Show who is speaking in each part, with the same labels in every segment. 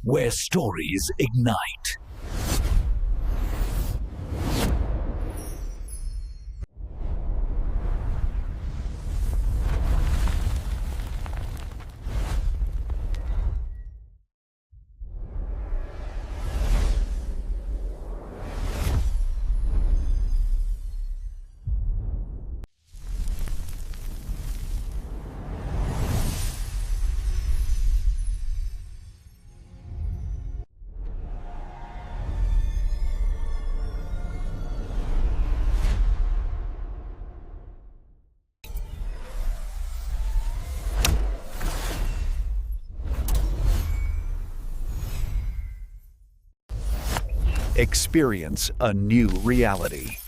Speaker 1: where stories ignite. Experience a new reality.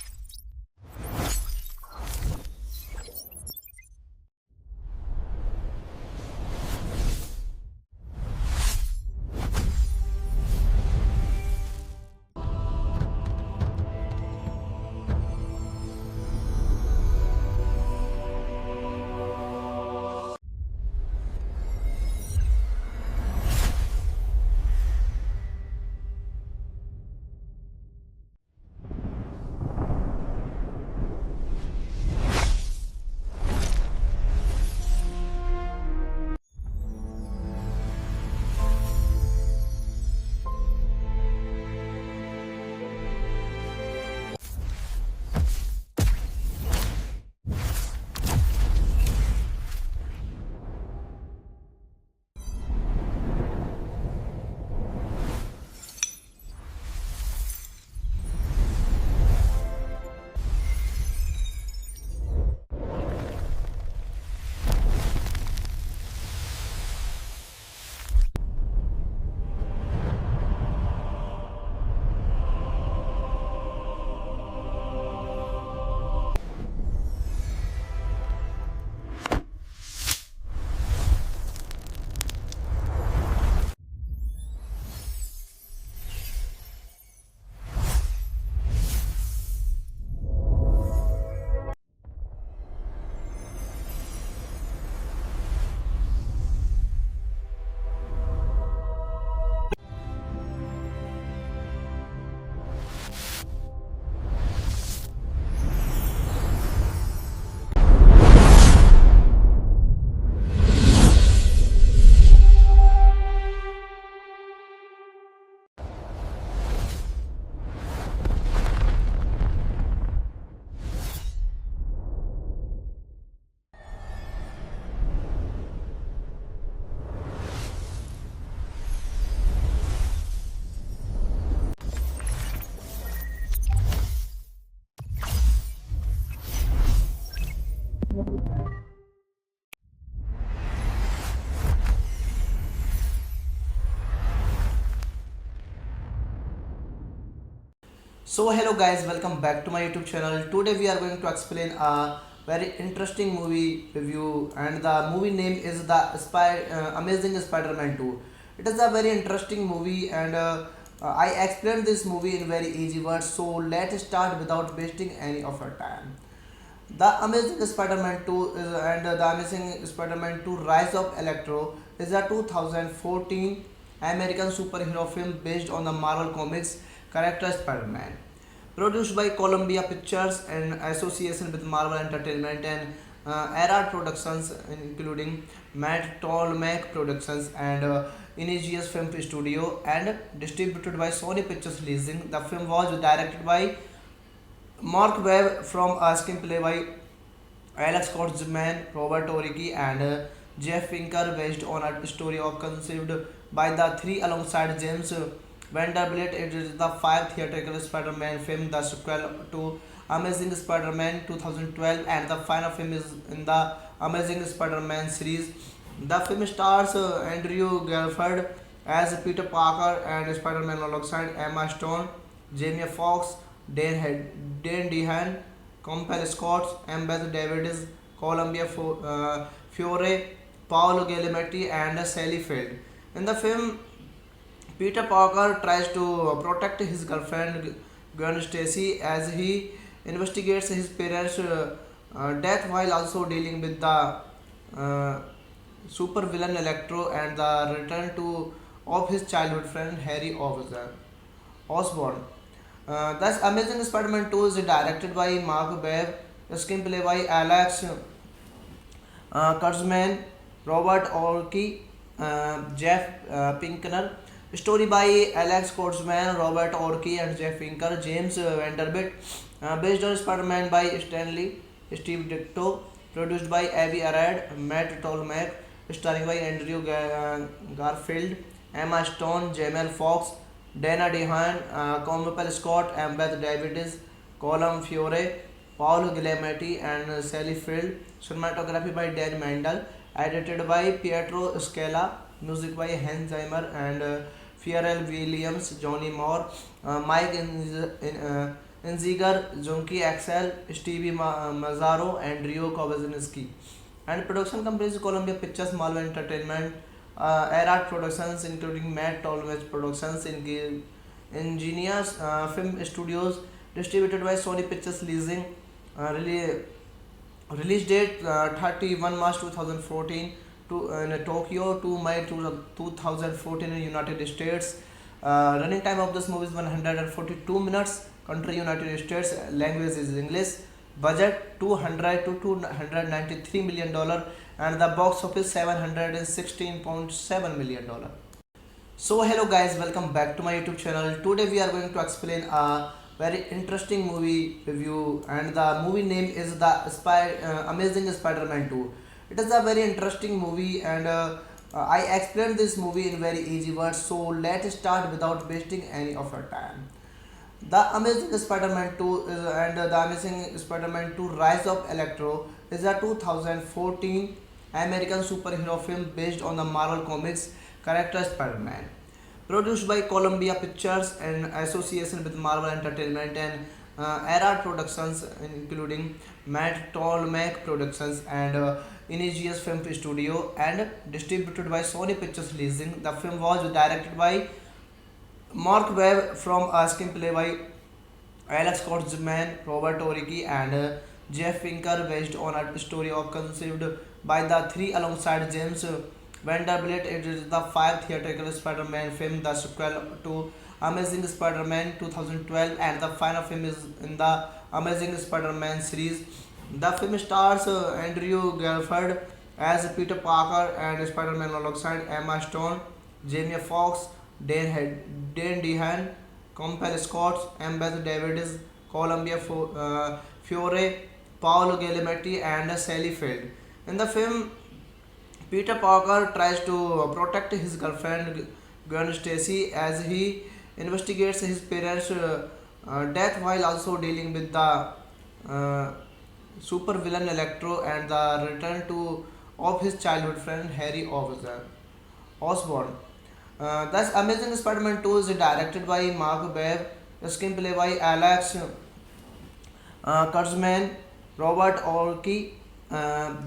Speaker 2: So hello guys, welcome back to my YouTube channel. Today we are going to explain a very interesting movie review, and the movie name is the Amazing Spider-Man 2. It is a very interesting movie, and I explained this movie in very easy words. So let's start without wasting any of our time. The Amazing Spider-Man 2 is, and The Amazing Spider-Man 2 Rise of Electro is a 2014 American superhero film based on the Marvel Comics character Spider-Man. Produced by Columbia Pictures in association with Marvel Entertainment and Era Productions, including Matt Tolmec Productions and Images Film Studio, and distributed by Sony Pictures Leasing. The film was directed by Mark Webb from a screenplay by Alex Kurtzman, Robert Oriki, and Jeff Pinker, based on a story of conceived by the three alongside James Vanderbilt. It is the fifth theatrical Spider-Man film, the sequel to Amazing Spider-Man 2012, and the final film is in the Amazing Spider-Man series. The film stars Andrew Garfield as Peter Parker and Spider-Man alongside Emma Stone, Jamie Foxx, Dan Dehan, Compel Scott, Embeth Davids, Columbia Fiore, Paolo Giamatti, and Sally Field. In the film, Peter Parker tries to protect his girlfriend Gwen Stacy as he investigates his parents' death while also dealing with the supervillain Electro and the return to of his childhood friend Harry Osborn. Thus, Amazing Spider-Man 2 is directed by Mark Webb, screenplay by Alex Kurtzman, Robert Orci, Jeff Pinkner. Story by Alex Kurtzman, Robert Orci, and Jeff Pinker. James Vanderbilt. Based on Spider-Man by Stanley Steve Ditko. Produced by Avi Arad, Matt Tolmach. Starring by Andrew Garfield, Emma Stone, Jamel Foxx, Dana DeHaan, Comopel Scott, Ambeth Davids, Colum Fiore, Paul Giamatti, and Sally Field. Cinematography by Dan Mandel. Edited by Pietro Scala. Music by Hans Zimmer and Pharrell Williams, Johnny Moore, Mike Inziger, Junkie Axel, Stevie Mazzaro, and Rio Kowazinski. And production companies Columbia Pictures, Marvel Entertainment, Erard Productions, including Matt Tolmach Productions, Ingenious Film Studios, distributed by Sony Pictures Leasing. Release date 31 March 2014 to in Tokyo, 2 May 2014 in United States. Running time of this movie is 142 minutes. Country United States. Language is English. Budget 200 to 293 million dollar, and the box office 716.7 million dollar. So hello guys, welcome back to my YouTube channel. Today we are going to explain a very interesting movie review, and the movie name is Amazing Spider-Man 2. It is a very interesting movie, and I explained this movie in very easy words. So let's start without wasting any of our time. The Amazing Spider-Man 2 The Amazing Spider-Man 2 Rise of Electro is a 2014 American superhero film based on the Marvel Comics character Spider-Man. Produced by Columbia Pictures in association with Marvel Entertainment and Erard Productions, including Matt Tolmach Productions and Ingenious Film Studio, and distributed by Sony Pictures Leasing. The film was directed by Mark Webb from a screenplay by Alex Kurtzman, Robert Orci, and Jeff Pinker, based on a story of conceived by the three alongside James Vanderbilt. It is the fifth theatrical Spider-Man film, the sequel to Amazing Spider-Man 2012, and the final film is in the Amazing Spider-Man series. The film stars Andrew Garfield as Peter Parker and Spider-Man alongside Emma Stone, Jamie Foxx, Dan DeHaan, Compel Scott, Ambeth Davids, Columbia Fiore, Paul Giamatti, and Sally Field. In the film, Peter Parker tries to protect his girlfriend Gwen Stacy as he investigates his parents' death, while also dealing with the supervillain Electro and the return to of his childhood friend Harry Osborn. Thus, Amazing Spider-Man 2 is directed by Mark Webb, screenplay by Alex Kurtzman, Robert Orci,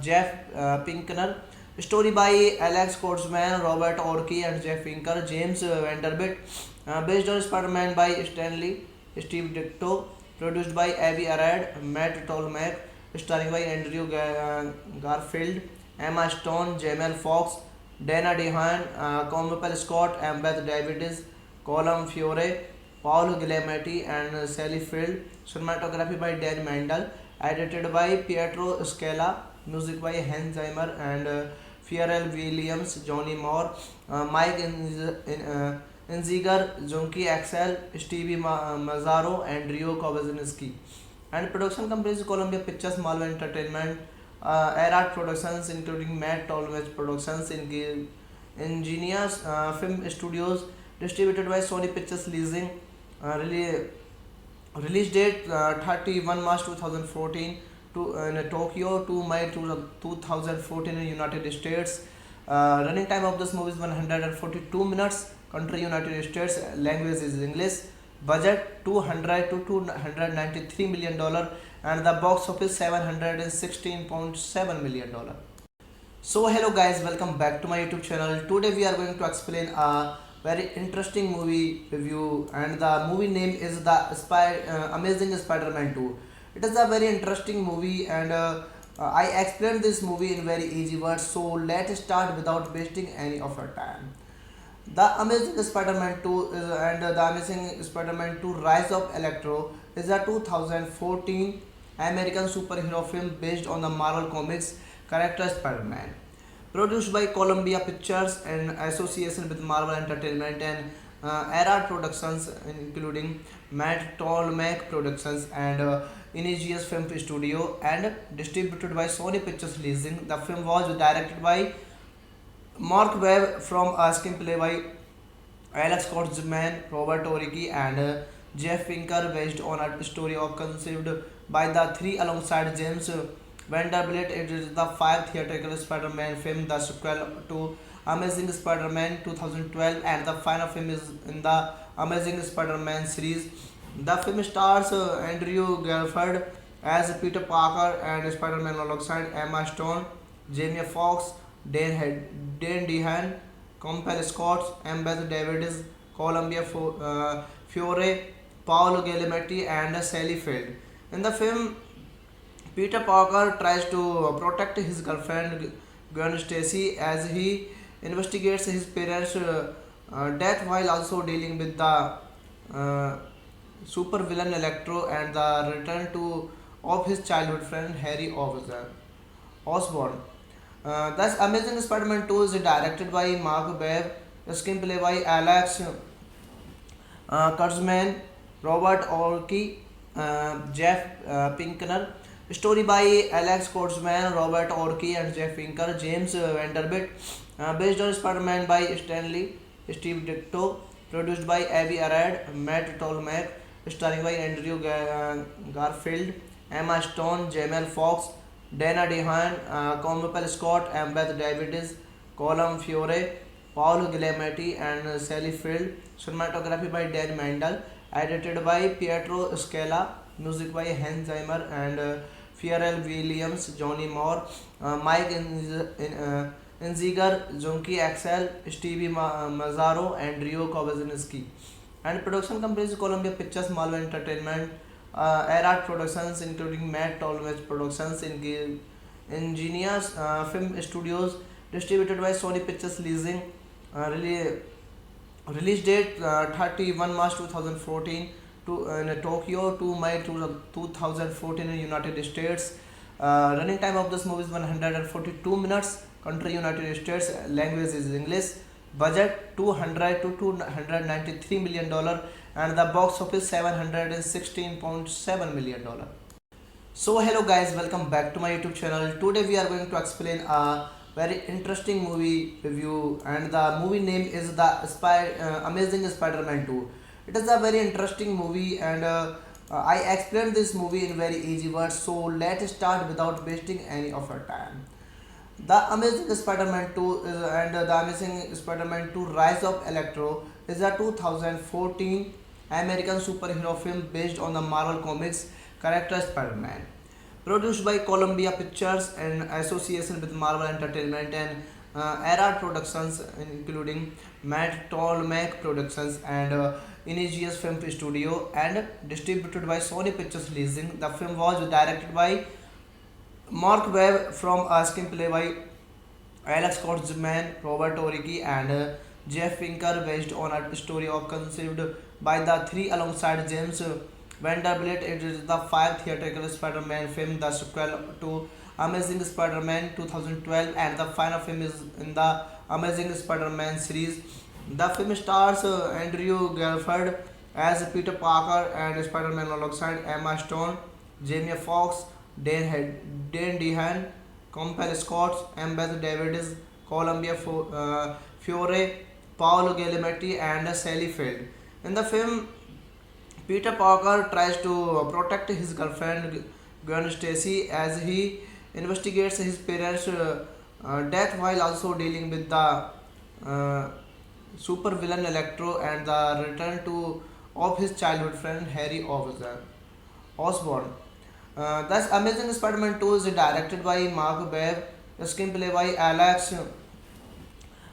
Speaker 2: Jeff Pinkner. Story by Alex Kurtzman, Robert Orci, and Jeff Pinker. James Vanderbilt. Based on Spider-Man by Stanley Steve Ditko. Produced by Avi Arad, Matt Tolmach. Starring by Andrew Garfield, Emma Stone, Jamel Foxx, Dana DeHaan, Comopel Scott, Ambeth Davids, Colum Fiore, Paul Giamatti, and Sally Field. Cinematography by Dan Mandel. Edited by Pietro Scala. Music by Hans Zimmer and Pharrell Williams, Johnny Moore, Mike Inziger, Junkie Axel, Stevie Mazzaro, and Rio Kowazinski. And production companies Columbia Pictures, Marvel Entertainment, Erard Productions, including Matt Tolmach Productions, Ingenious Film Studios, distributed by Sony Pictures Leasing. Release date 31 March 2014 to in Tokyo, 2 May 2014 in United States. Running time of this movie is 142 minutes. Country United States. Language is English. Budget 200 to 293 million dollar, and the box office 716.7 million dollar. So hello guys, welcome back to my YouTube channel. Today we are going to explain a very interesting movie review, and the movie name is Amazing Spider-Man 2. It is a very interesting movie, and I explained this movie in very easy words. So let's start without wasting any of our time. The Amazing Spider-Man 2 and The Amazing Spider-Man 2 Rise of Electro is a 2014 American superhero film based on the Marvel Comics character Spider-Man. Produced by Columbia Pictures in association with Marvel Entertainment and Erard Productions, including Matt Tolmec Productions and Imageous Film Studio, and distributed by Sony Pictures Leasing. The film was directed by Mark Webb from a screenplay by Alex Kurtzman, Robert Oriki, and Jeff Pinker, based on a story of conceived by the three alongside James Vanderbilt. It is the fifth theatrical Spider-Man film, the sequel to Amazing Spider-Man 2012, and the final film is in the Amazing Spider-Man series. The film stars Andrew Garfield as Peter Parker and Spider-Man alongside Emma Stone, Jamie Foxx, Dan Dehan, Compel Scott, Embeth Davids, Columbia Fiore, Paolo Giamatti, and Sally Field. In the film, Peter Parker tries to protect his girlfriend Gwen Stacy as he investigates his parents' death while also dealing with the uh, supervillain Electro and the return to of his childhood friend Harry Osborn. Thus, Amazing Spider-Man 2 is directed by Mark Webb, screenplay by Alex Kurtzman, Robert Orci, Jeff Pinkner. Story by Alex Kurtzman, Robert Orci, and Jeff Pinker. James Vanderbilt. Based on Spider-Man by Stanley Steve Ditko. Produced by Avi Arad, Matt Tolmec. Starring by Andrew Garfield, Emma Stone, Jamel Foxx, Dana Dehan, Compel Scott, Embeth Davids, Colum Fiore, Paul Giamatti, and Sally Field. Cinematography by Dan Mandel. Edited by Pietro Scala. Music by Hans Zimmer and Pharrell Williams, Johnny Moore, Mike Inziger, Junkie Axel, Stevie Mazzaro, and Rio Kowazinski. And production companies Columbia Pictures, Marvel Entertainment, Erard Productions, including Matt Tolmage Productions, Ingenious Film Studios, distributed by Sony Pictures Leasing. Release date 31 March 2014 to in Tokyo, 2 May 2014 in United States. Running time of this movie is 142 minutes. Country United States. Language is English. Budget 200 to 293 million dollar, and the box office 716.7 million dollar. So hello guys, welcome back to my YouTube channel. Today we are going to explain a very interesting movie review, and the movie name is Amazing Spider-Man 2. It is a very interesting movie, and I explained this movie in very easy words. So let's start without wasting any of our time. The Amazing Spider-Man 2 and The Amazing Spider-Man 2 Rise of Electro is a 2014 American superhero film based on the Marvel Comics character Spider-Man. Produced by Columbia Pictures in association with Marvel Entertainment and Erard Productions, including Matt Tolmec Productions and Imageous Film Studio, and distributed by Sony Pictures Leasing. The film was directed by Mark Webb from a screenplay by Alex Kurtzman, Robert Oriki, and Jeff Pinker, based on a story of conceived by the three alongside James Vanderbilt. It is the fifth theatrical Spider-Man film, the sequel to Amazing Spider-Man 2012, and the final film is in the Amazing Spider-Man series. The film stars Andrew Garfield as Peter Parker and Spider-Man alongside Emma Stone, Jamie Foxx, Dan Dehan, Compel Scott, Embeth Davids, Columbia Fiore, Paolo Giamatti, and Sally Field. In the film, Peter Parker tries to protect his girlfriend Gwen Stacy as he investigates his parents' death while also dealing with the supervillain Electro and the return to of his childhood friend Harry Osborn. Thus, Amazing Spider-Man 2 is directed by Mark Webb, screenplay by Alex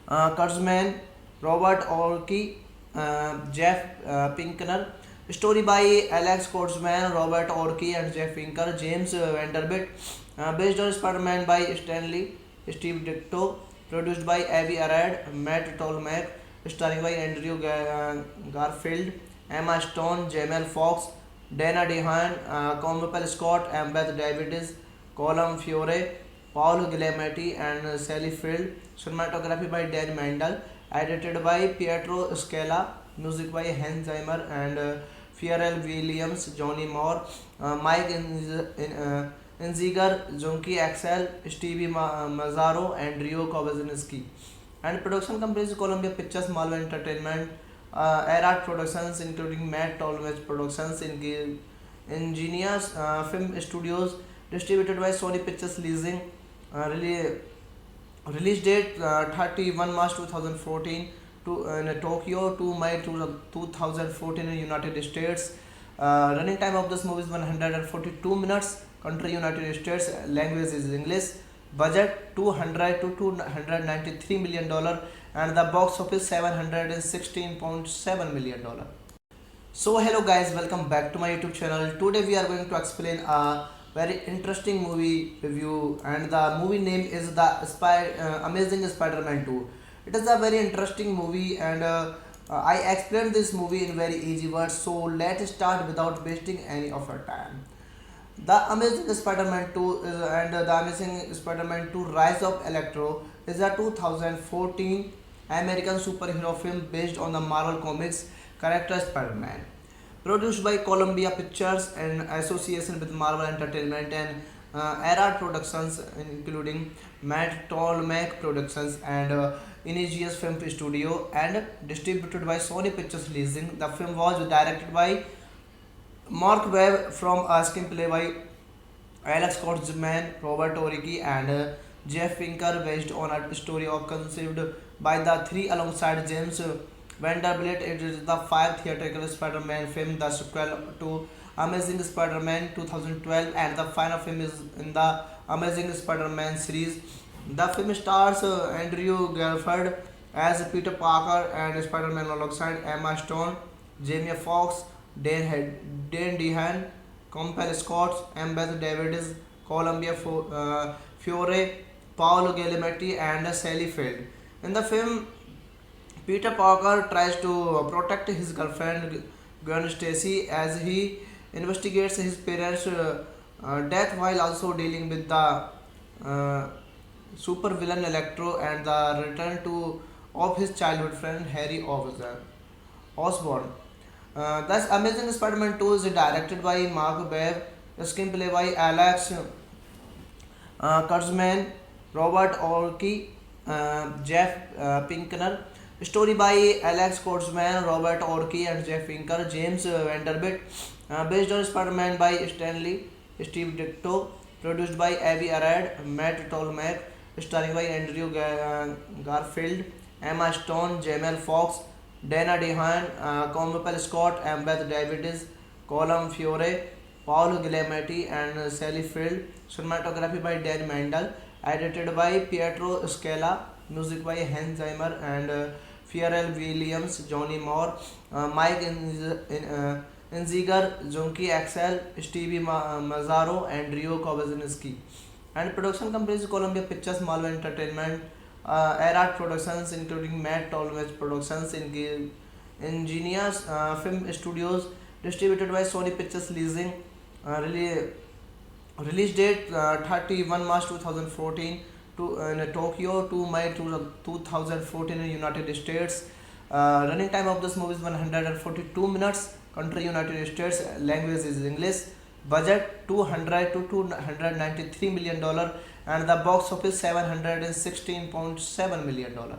Speaker 2: Kurtzman, Robert Orci, Jeff Pinkner. Story by Alex Kurtzman, Robert Orci, and Jeff Pinker. James Vanderbilt. Based on Spider-Man by Stanley Steve Ditko. Produced by Avi Arad, Matt Tolmec. starring by Andrew Garfield, Emma Stone, Jamel Foxx, Dana DeHaan, Comopel Scott, Ambeth Davids, Colum Fiore, Paul Giamatti, and Sally Field. Cinematography by Dan Mandel. Edited by Pietro Scala. Music by Hans Zimmer and Pharrell Williams, Johnny Moore, Mike Inziger, Junkie Axel, Stevie Mazzaro, and Rio Kowazinski. And production companies Columbia Pictures, Marvel Entertainment, Erard Productions, including Matt Tolmage Productions, Ingenious Film Studios, distributed by Sony Pictures Leasing. Really release date 31 March 2014 to in Tokyo, 2 May 2014 in United States. Running time of this movie is 142 minutes. Country United States. Language is English. Budget 200 to 293 million dollar, and the box office 716.7 million dollar. So hello guys, welcome back to my YouTube channel. Today we are going to explain a very interesting movie review, and the movie name is the Amazing Spider-Man 2. It is a very interesting movie, and I explained this movie in very easy words. So let's start without wasting any of our time. The Amazing Spider-Man 2 The Amazing Spider-Man 2 Rise of Electro is a 2014 American superhero film based on the Marvel Comics character Spider-Man. Produced by Columbia Pictures in association with Marvel Entertainment and Erard Productions, including Matt Tolmach Productions and Ingenious Film Studio, and distributed by Sony Pictures Leasing. The film was directed by Mark Webb from a screenplay by Alex Kurtzman, Robert Oriki, and Jeff Pinker, based on a story conceived by the three alongside James Vanderbilt. It is the fifth theatrical Spider-Man film, the sequel to Amazing Spider-Man 2012, and the final film is in the Amazing Spider-Man series. The film stars Andrew Garfield as Peter Parker and Spider-Man alongside Emma Stone, Jamie Foxx, Dan DeHaan, Compel Scott, Ambeth Davids, Fiore, Paolo Giamatti, and Sally Field. In the film, Peter Parker tries to protect his girlfriend Gwen Stacy as he investigates his parents' death, while also dealing with the uh, supervillain Electro and the return to of his childhood friend Harry Osborn. Thus, Amazing Spider-Man 2 is directed by Mark Webb, screenplay by Alex Kurtzman, Robert Orci, Jeff Pinkner. Story by Alex Kurtzman, Robert Orci, and Jeff Pinker. James Vanderbilt. Based on Spider-Man by Stanley Steve Ditko. Produced by Avi Arad, Matt Tolmach. Starring by Andrew Garfield, Emma Stone, Jamel Foxx, Dana DeHaan, Comopel Scott, Ambeth Davids, Colum Fiore, Paul Giamatti, and Sally Field. Cinematography by Dan Mandel. Edited by Pietro Scala. Music by Hans Zimmer and Pharrell Williams, Johnny Moore, Mike Inziger, Junkie Axel, Stevie Mazzaro, and Rio Kowazinski. And production companies Columbia Pictures, Marvel Entertainment, Erard Productions, including Matt Tolmage Productions, Ingenious Film Studios, distributed by Sony Pictures Leasing. Release date 31 March 2014 to in Tokyo, 2 May 2014 in United States. Running time of this movie is 142 minutes. Country United States. Language is English. Budget 200 to 293 million dollar, and the box office 716.7 million dollar.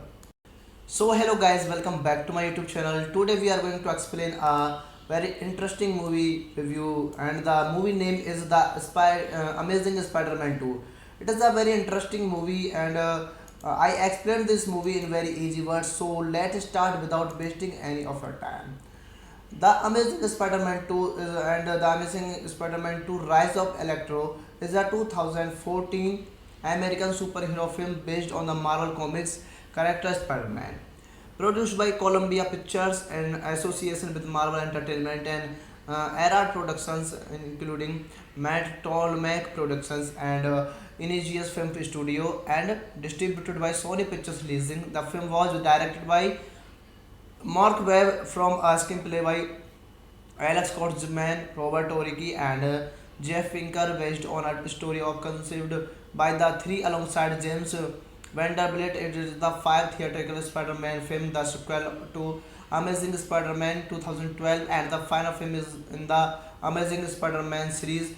Speaker 2: So hello guys, welcome back to my YouTube channel. Today we are going to explain a very interesting movie review, and the movie name is the Amazing Spider-Man 2. It is a very interesting movie, and I explained this movie in very easy words. So let's start without wasting any of our time. The Amazing Spider-Man 2 The Amazing Spider-Man 2 Rise of Electro is a 2014 American superhero film based on the Marvel Comics character Spider-Man. Produced by Columbia Pictures in association with Marvel Entertainment and Erard Productions, including Matt Tolmach Productions and Ingenious Film Studio, and distributed by Sony Pictures Leasing. The film was directed by Mark Webb from a screenplay by Alex Kurtzman, Robert Oriki, and Jeff Pinker, based on a story of conceived by the three alongside James Vanderbilt. It is the fifth theatrical Spider-Man film, the sequel to Amazing Spider-Man 2012, and the final film is in the Amazing Spider-Man series.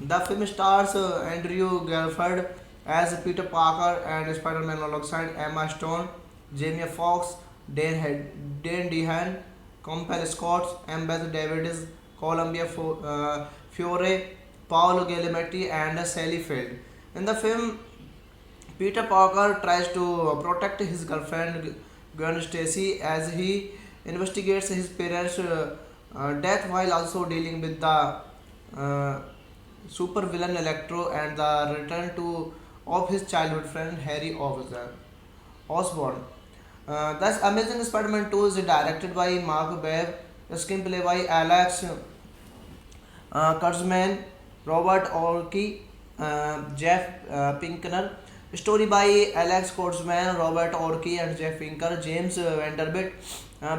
Speaker 2: The film stars Andrew Garfield as Peter Parker and Spider-Man alongside Emma Stone, Jamie Foxx, Dan Dehan, Compel Scott, Beth Davids, Columbia Fiore, Paolo Giamatti, and Sally Field. In the film, Peter Parker tries to protect his girlfriend Gwen Stacy as he investigates his parents' death while also dealing with the uh, supervillain Electro and the return to of his childhood friend Harry Osborn. Thus, Amazing Spider-Man 2 is directed by Mark Webb, screenplay by Alex Kurtzman, Robert Orci, Jeff Pinkner. Story by Alex Kurtzman, Robert Orci, and Jeff Pinker. James Vanderbilt.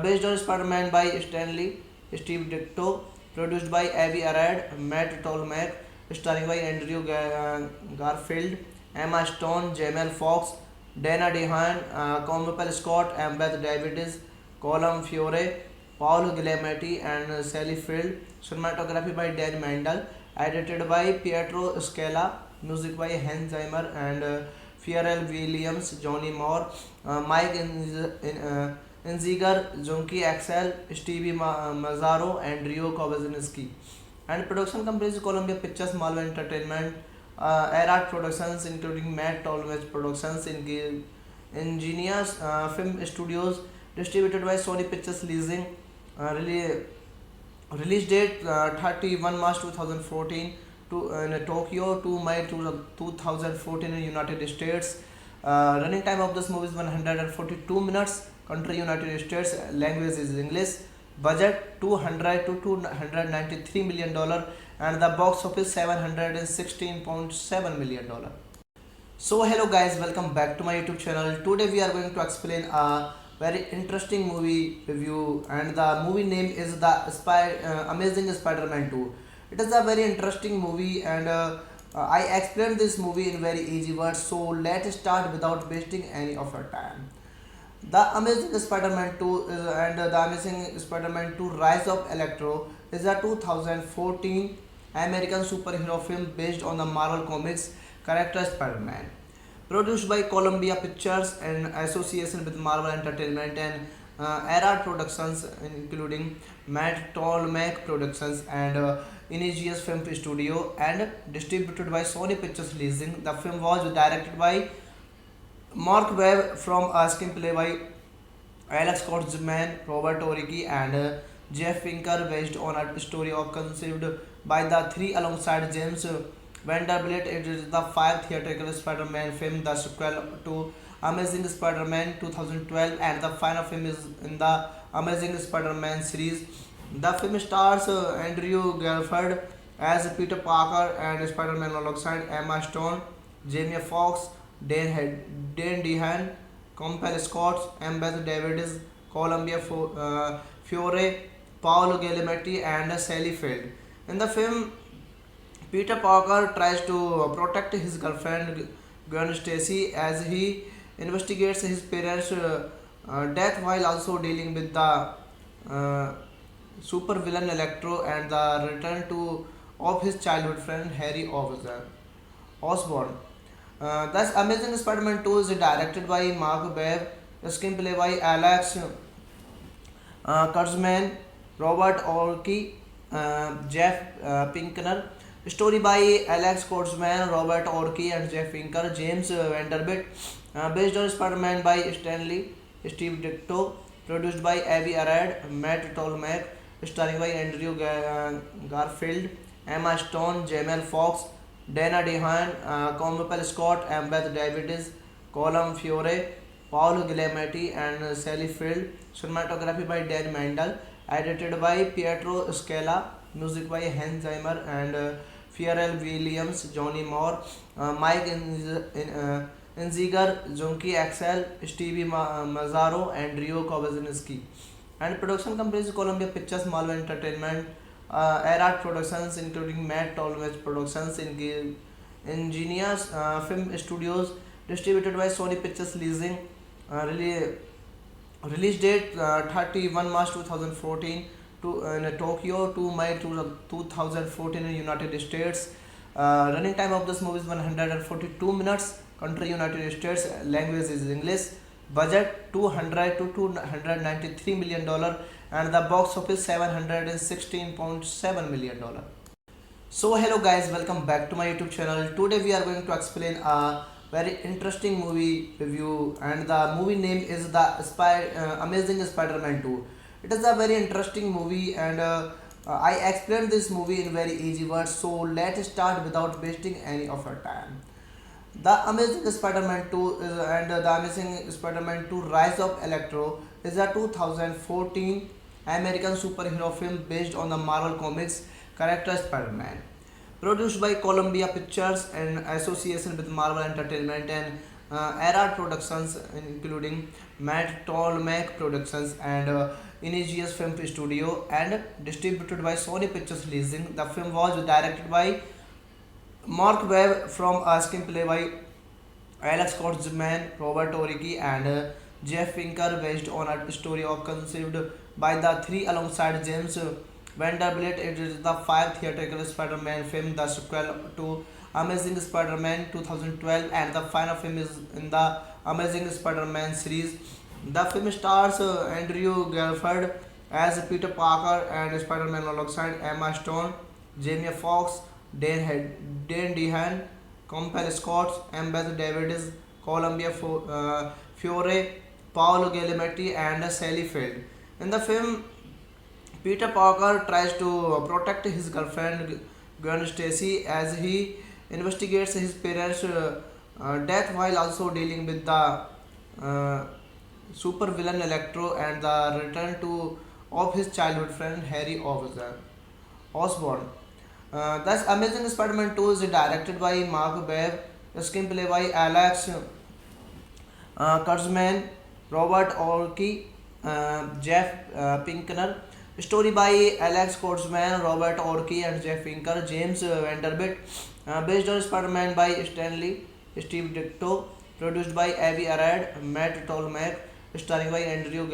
Speaker 2: Based on Spider-Man by Stanley Steve Ditko. Produced by Avi Arad, Matt Tolmach. Starring by Andrew Garfield, Emma Stone, Jamel Foxx, Dana DeHaan, Comopel Scott, Beth Davids, Colum Fiore, Paul Giamatti, and Sally Field. Cinematography by Dan Mandel. Edited by Pietro Scala. Music by Hans Zimmer and Pharrell Williams, Johnny Moore, Mike Inziger, Junkie Axel, Stevie Mazzaro, and Rio Kowazinski. And production companies Columbia Pictures, Marvel Entertainment, Erard Productions, including Matt Tolmach Productions, Ingenious Film Studios, distributed by Sony Pictures Leasing. Really release date 31 March 2014 to in Tokyo, 2 May 2014 in United States. Running time of this movie is 142 minutes. Country United States. Language is English. Budget 200 to 293 million dollar, and the box office 716.7 million dollar. So hello guys, welcome back to my YouTube channel. Today we are going to explain a very interesting movie review, and the movie name is the Amazing Spider-Man 2. It is a very interesting movie, and I explained this movie in very easy words. So let's start without wasting any of our time. The Amazing Spider-Man 2 The Amazing Spider-Man 2 Rise of Electro is a 2014 American superhero film based on the Marvel Comics character Spider-Man. Produced by Columbia Pictures in association with Marvel Entertainment and Erard Productions, including Matt Tolmach Productions and Ingenious Film Studio, and distributed by Sony Pictures Leasing. The film was directed by Mark Webb from a screenplay by Alex Kurtzman, Robert Oriki, and Jeff Pinker, based on a story of conceived by the three alongside James Vanderbilt. It is the fifth theatrical Spider-Man film, the sequel to Amazing Spider-Man 2012, and the final film is in the Amazing Spider-Man series. The film stars Andrew Garfield as Peter Parker and Spider-Man alongside Emma Stone, Jamie Foxx, Dan Dehan, Compel Scott, Beth Davids, Columbia Fiore, Paolo Giamatti, and Sally Field. In the film, Peter Parker tries to protect his girlfriend Gwen Stacy as he investigates his parents' death while also dealing with the uh, supervillain Electro and the return to of his childhood friend Harry Osborn. Thus, Amazing Spider-Man 2 is directed by Mark Webb, screenplay by Alex Kurtzman, Robert Orci, Jeff Pinkner. Story by Alex Kurtzman, Robert Orci, and Jeff Pinker. James Vanderbilt. Based on Spider-Man by Stanley Steve Ditko. Produced by Avi Arad, Matt Tolmach. Starring by Andrew Garfield, Emma Stone, Jamel Foxx, Dana DeHaan, Comopel Scott, Beth Davids, Colum Fiore, Paul Giamatti, and Sally Field. Cinematography by Dan Mandel. Edited by Pietro Scala. Music by Hans Zimmer and Pharrell Williams, Johnny Moore, Mike Inziger, Junkie Axel, Stevie Mazzaro, and Rio Kowazinski. And production companies Columbia Pictures, Marvel Entertainment, Erard Productions, including Matt Tolmage Productions, Ingenious Film Studios, distributed by Sony Pictures Leasing. Really, release date 31 March 2014 to in Tokyo, 2 May 2014 in United States. Running time of this movie is 142 minutes. Country United States. Language is English. Budget 200 to 293 million dollar, and the box office 716.7 million dollar. So hello guys, welcome back to my YouTube channel. Today we are going to explain a very interesting movie review, and the movie name is the Amazing Spider-Man 2. It is a very interesting movie, and I explained this movie in very easy words. So let's start without wasting any of our time. The Amazing Spider-Man 2 The Amazing Spider-Man 2 Rise of Electro is a 2014 American superhero film based on the Marvel Comics character Spider-Man. Produced by Columbia Pictures in association with Marvel Entertainment and Erard Productions, including Matt Tolmach Productions and Ingenious Film Studio, and distributed by Sony Pictures Leasing. The film was directed by Mark Webb from a screenplay by Alex Kurtzman, Robert Oriki, and Jeff Pinker, based on a story of conceived by the three alongside James Vanderbilt. It is the fifth theatrical Spider-Man film, the sequel to Amazing Spider-Man 2012, and the final film is in the Amazing Spider-Man series. The film stars Andrew Garfield as Peter Parker and Spider-Man alongside Emma Stone, Jamie Foxx, Dan Dehan, Compel Scott, Embeth Davids, Columbia Fiore, Paolo Giamatti, and Sally Field. In the film, Peter Parker tries to protect his girlfriend Gwen Stacy as he investigates his parents' death, while also dealing with the supervillain Electro and the return of his childhood friend Harry Osborn. Thus, Amazing Spider-Man 2 is directed by Mark Webb, screenplay by Alex Kurtzman, Robert Orci, Jeff Pinkner. Story by Alex Kurtzman, Robert Orci, and Jeff Pinker. James Vanderbilt. Based on Spider-Man by Stanley Steve Ditko. Produced by Avi Arad, Matt Tolmach. Starring by Andrew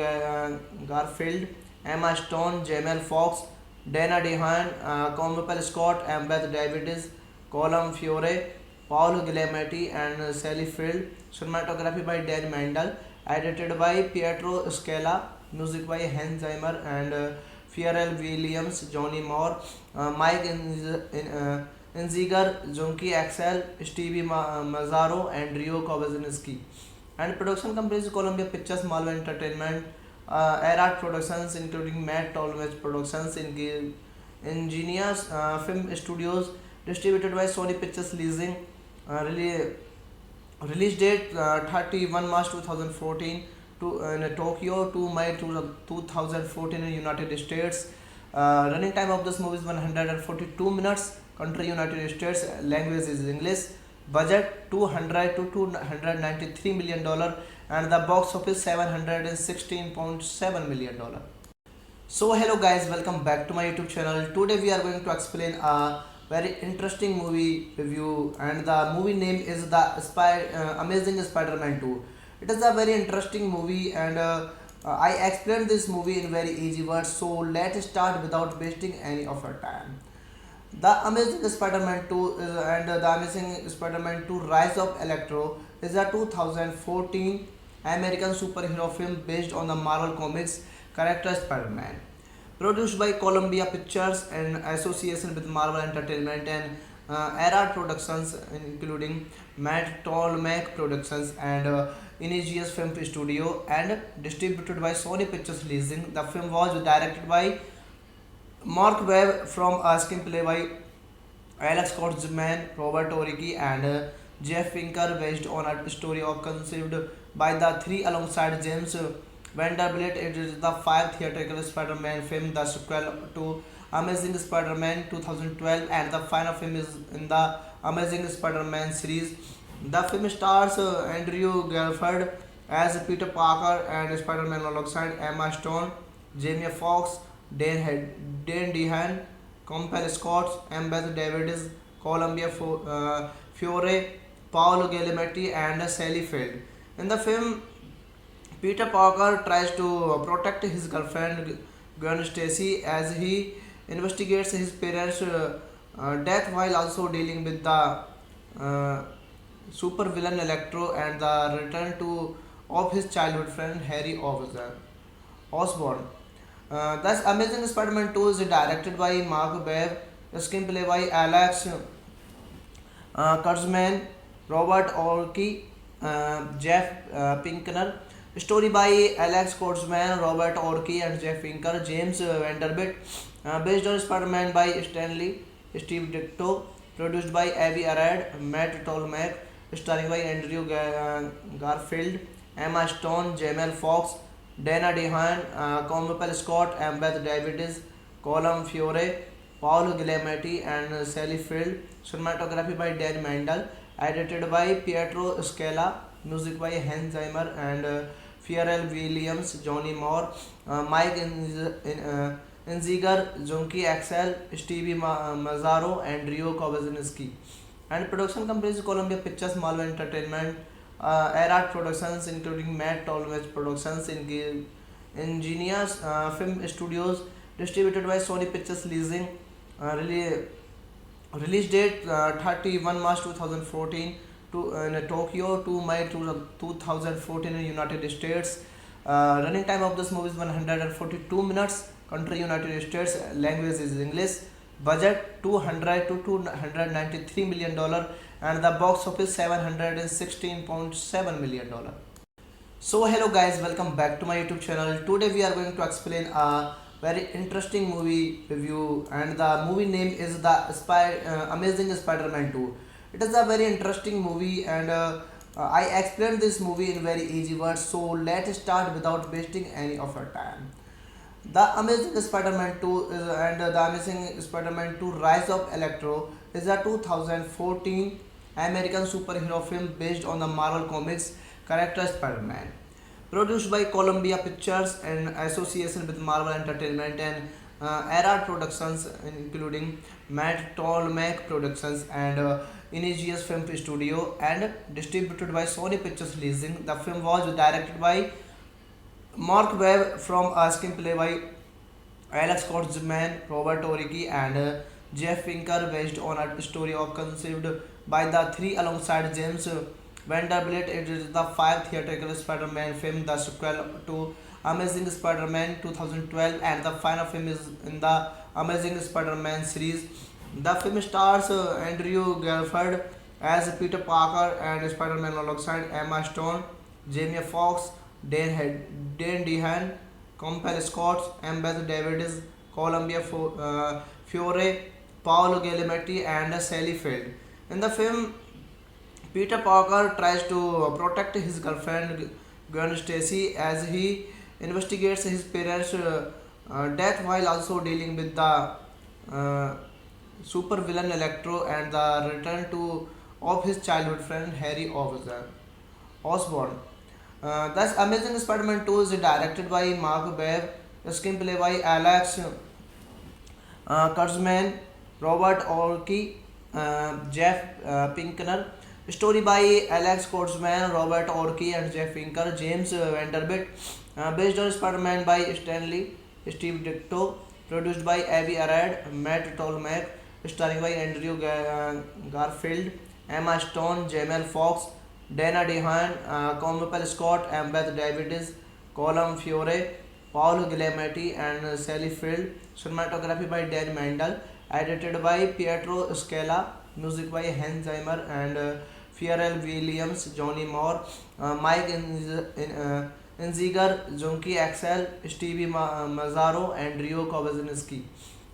Speaker 2: Garfield, Emma Stone, Jamel Foxx, Dana Dehan, Compel Scott, Embeth Davids, Colum Fiore, Paolo Giamatti, and Sally Field. Cinematography by Dan Mandel. Edited by Pietro Scala. Music by Hans Zimmer and Pharrell Williams, Johnny Moore, Mike Inziger, Junkie Axel, Stevie Mazzaro, and Rio Kowazinski. And production companies Columbia Pictures, Marvel Entertainment, Erard Productions, including Matt Tolmage Productions, Ingenious Film Studios, distributed by Sony Pictures Leasing. Release date 31 March 2014 to in Tokyo, 2 May 2014 in United States. Running time of this movie is 142 minutes. Country United States. Language is English. Budget 200 to 293 million dollar, and the box office 716.7 million dollar. So hello guys, welcome back to my YouTube channel. Today we are going to explain a very interesting movie review, and the movie name is the Amazing Spider-Man 2. It is a very interesting movie, and I explained this movie in very easy words. So let's start without wasting any of our time. The Amazing Spider-Man 2 The Amazing Spider-Man 2 Rise of Electro is a 2014 American superhero film based on the Marvel Comics character Spider-Man. Produced by Columbia Pictures in association with Marvel Entertainment and Erard Productions, including Matt Tolmach Productions and Ingenious Film Studio, and distributed by Sony Pictures Leasing. The film was directed by Mark Webb from a screenplay by Alex Kurtzman, Robert Oriki, and Jeff Pinker, based on a story of conceived by the three alongside James Vanderbilt. It is the fifth theatrical Spider-Man film, the sequel to Amazing Spider-Man 2012, and the final film is in the Amazing Spider-Man series. The film stars Andrew Garfield as Peter Parker and Spider-Man alongside Emma Stone, Jamie Foxx, Dan Dehan, Compel Scott, Beth Davids, Fiore, Paolo Giamatti, and Sally Field. In the film, Peter Parker tries to protect his girlfriend Gwen Stacy as he investigates his parents' death while also dealing with the uh, supervillain Electro and the return to of his childhood friend Harry Osborn. Thus, Amazing Spider-Man 2 is directed by Mark Webb, screenplay by Alex Kurtzman, Robert Orkey, Jeff Pinkner. Story by Alex Kurtzman, Robert Orkey, and Jeff Pinker. James Vanderbilt. Based on Spider-Man by Stanley Steve Ditko. Produced by Avi Arad, Matt Tolmach. Starring by Andrew Garfield, Emma Stone, Jamel Foxx, Dana Dehan, Compel Scott, Beth Davids, Colum Fiore, Paul Giamatti, and Sally Field. Cinematography by Dan Mandel. Edited by Pietro Scala. Music by Hans Zimmer and Pharrell Williams, Johnny Moore, Mike Inziger, Junkie Axel, Stevie Mazzaro, and Rio Kowazinski. And production companies Columbia Pictures, Marvel Entertainment, Erard Productions, including Matt Tolmach Productions, Ingenious Film Studios, distributed by Sony Pictures Leasing. Really Release date 31 March 2014 to in Tokyo, 2 May 2014 in United States. Running time of this movie is 142 minutes. Country United States. Language is English. Budget 200 to 293 million dollar, and the box office 716.7 million dollar. So hello guys, welcome back to my YouTube channel. Today we are going to explain a very interesting movie review, and the movie name is the Amazing Spider-Man 2. It is a very interesting movie, and I explained this movie in very easy words. So let's start without wasting any of our time. The Amazing Spider-Man 2 is, and The Amazing Spider-Man 2 Rise of Electro is a 2014 American superhero film based on the Marvel Comics character Spider-Man. Produced by Columbia Pictures in association with Marvel Entertainment and Erard Productions, including Matt Tolmach Productions and Ingenious Film Studio, and distributed by Sony Pictures Leasing. The film was directed by Mark Webb from a screenplay by Alex Kurtzman, Robert Oriki, and Jeff Pinker, based on a story of conceived by the three alongside James Vanderbilt. It is the fifth theatrical Spider-Man film, the sequel to Amazing Spider-Man 2012, and the final film is in the Amazing Spider-Man series. The film stars Andrew Garfield as Peter Parker and Spider-Man alongside Emma Stone, Jamie Foxx, Dan Dehan, Compel Scott, Beth Davids, Fiore, Paolo Giamatti, and Sally Field. In the film, Peter Parker tries to protect his girlfriend Gwen Stacy as he investigates his parents' death while also dealing with the supervillain Electro and the return to of his childhood friend Harry Osborn. Thus, Amazing Spider-Man 2 is directed by Mark Webb, screenplay by Alex Kurtzman, Robert Orkey, Jeff Pinkner. Story by Alex Kurtzman, Robert Orkey, and Jeff Pinker. James Vanderbilt. Based on Spider-Man by Stanley Steve Ditko. Produced by Avi Arad, Matt Tolmach. Starring by Andrew Garfield, Emma Stone, Jamel Foxx, Dana Dehan, Compel Scott, Beth Davids, Colum Fiore, Paul Giamatti, and Sally Field. Cinematography by Dan Mandel. Edited by Pietro Scala. Music by Hans Zimmer and Pharrell Williams, Johnny Moore, Mike Inziger, Junkie Axel, Stevie Mazzaro, and Rio Kowazinski.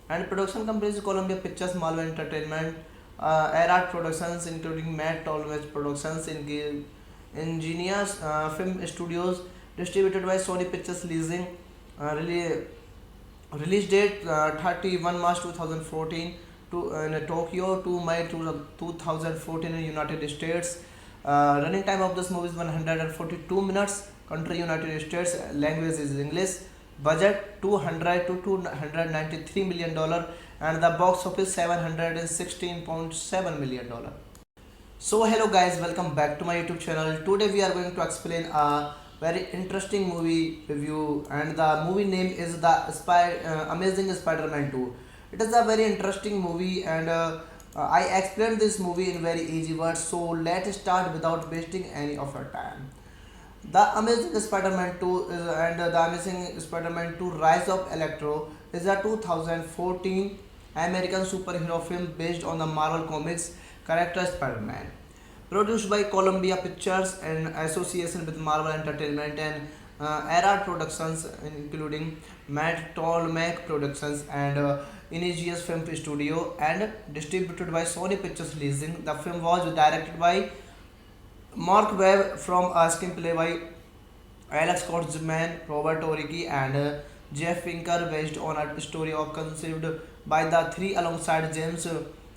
Speaker 2: And production companies Columbia Pictures, Marvel Entertainment, Erard Productions, including Matt Tolmach Productions, Ingenious Film Studios, distributed by Sony Pictures Leasing. Release date 31 March 2014 to in Tokyo, 2 May 2014 in United States. Running time of this movie is 142 minutes. Country United States. Language is English. Budget 200 to 293 million dollar, and the box office 716.7 million dollar. So hello guys, welcome back to my YouTube channel. Today we are going to explain a very interesting movie review, and the movie name is the Amazing Spider-Man 2. It is a very interesting movie, and I explained this movie in very easy words. So let's start without wasting any of our time. The Amazing Spider-Man 2 The Amazing Spider-Man 2 Rise of Electro is a 2014 American superhero film based on the Marvel Comics character Spider-Man. Produced by Columbia Pictures in association with Marvel Entertainment and Era Productions, including Matt Tolmach Productions and Images Film Studio, and distributed by Sony Pictures Leasing. The film was directed by Mark Webb from a screenplay by Alex Kurtzman, Robert Oriki, and Jeff Pinker, based on a story of conceived by the three alongside James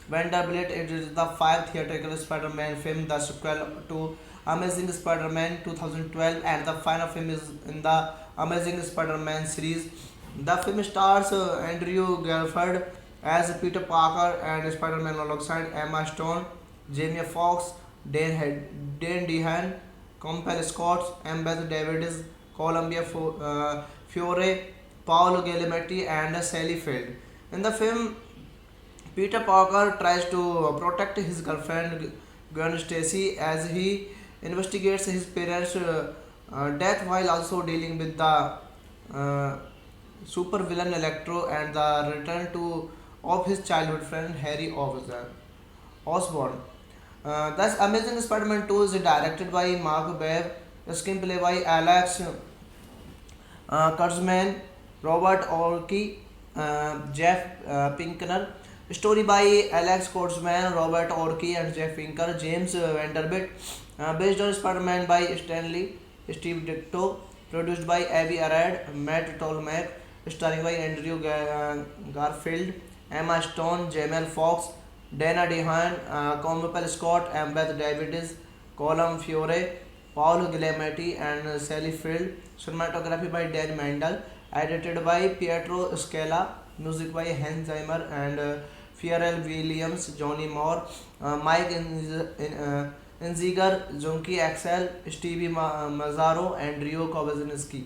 Speaker 2: Vanderbilt. It is the fifth theatrical Spider-Man film, the sequel to Amazing Spider-Man 2012, and the final film is in the Amazing Spider-Man series. The film stars Andrew Garfield as Peter Parker and Spider-Man alongside Emma Stone, Jamie Foxx, Dan Dehan, Compel Scott, Beth Davids, Columbia Fiore, Paolo Giamatti, and Sally Field. In the film, Peter Parker tries to protect his girlfriend Gwen Stacy as he investigates his parents' death, while also dealing with the uh, supervillain Electro and the return to of his childhood friend Harry Osborn. Thus, Amazing Spider-Man 2 is directed by Mark Webb, screenplay by Alex Kurtzman, Robert Orci, Jeff Pinkner. Story by Alex Kurtzman, Robert Orci, and Jeff Pinker. James Vanderbilt. Based on Spider-Man by Stanley Steve Ditko. Produced by Avi Arad, Matt Tolmach. Starring by Andrew Garfield, Emma Stone, Jamel Foxx, Dana Dehan, Compel Scott, Beth Davids, Colum Fiore, Paolo Giamatti, and Sally Field. Cinematography by Dan Mandel. Edited by Pietro Scala. Music by Hans Zimmer and Pharrell Williams, Johnny Moore, Mike Inziger, Junkie Axel, Stevie Mazzaro, and Rio Kowazinski.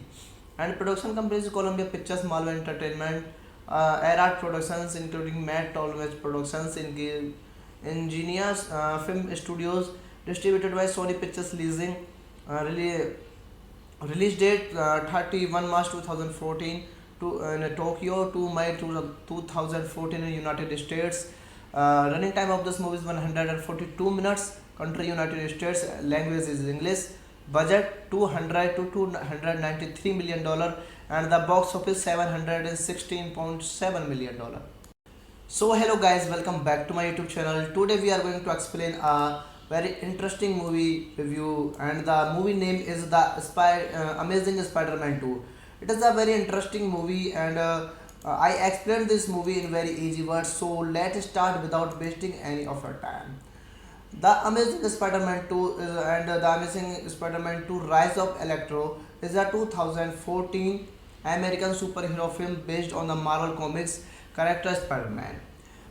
Speaker 2: And production companies Columbia Pictures, Marvel Entertainment, Era Productions, including Matt Tolmach Productions, Ingenious Film Studios, distributed by Sony Pictures Leasing. Really, release date 31 March 2014 to in Tokyo, to May 2014 in United States. Running time of this movie is 142 minutes. Country United States. Language is English. Budget 200 to 293 million dollar, and the box office 716.7 million dollar. So hello guys, welcome back to my YouTube channel. Today we are going to explain a very interesting movie review, and the movie name is the Amazing Spider-Man 2. It is a very interesting movie, and I explained this movie in very easy words. So let's start without wasting any of our time. The Amazing Spider-Man 2 The Amazing Spider-Man 2 Rise of Electro is a 2014 American superhero film based on the Marvel Comics character Spider-Man.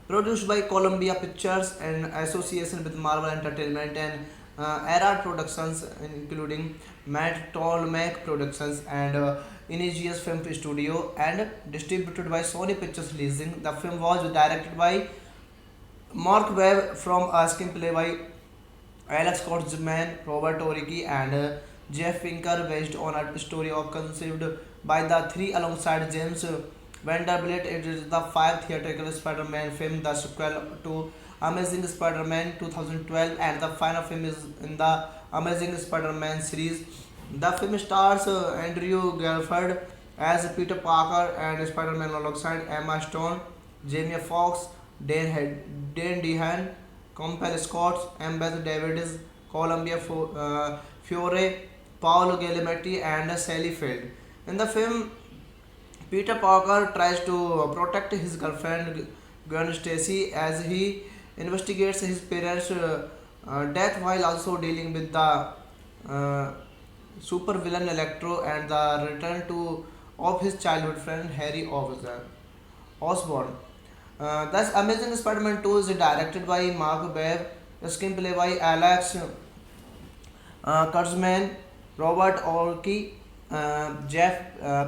Speaker 2: Produced by Columbia Pictures in association with Marvel Entertainment and Era Productions, including Matt Tolmach Productions and Images Film Studio, and distributed by Sony Pictures Leasing. The film was directed by Mark Webb from a screenplay by Alex Kurtzman, Robert Oriki, and Jeff Pinker, based on a story of conceived by the three alongside James Vanderbilt. It is the fifth theatrical Spider-Man film, the sequel to Amazing Spider-Man 2012, and the final film is in the Amazing Spider-Man series. The film stars Andrew Garfield as Peter Parker and Spider-Man alongside Emma Stone, Jamie Foxx, Dan Dehan, Compel Scott, Beth Davids, Columbia Fiore, Paolo Giamatti, and Sally Field. In the film, Peter Parker tries to protect his girlfriend Gwen Stacy as he investigates his parents' death, while also dealing with the supervillain Electro and the return to of his childhood friend Harry Osborn. Thus, Amazing Spider-Man 2 is directed by Mark Webb, screenplay by Alex Kurtzman, Robert Orci, Jeff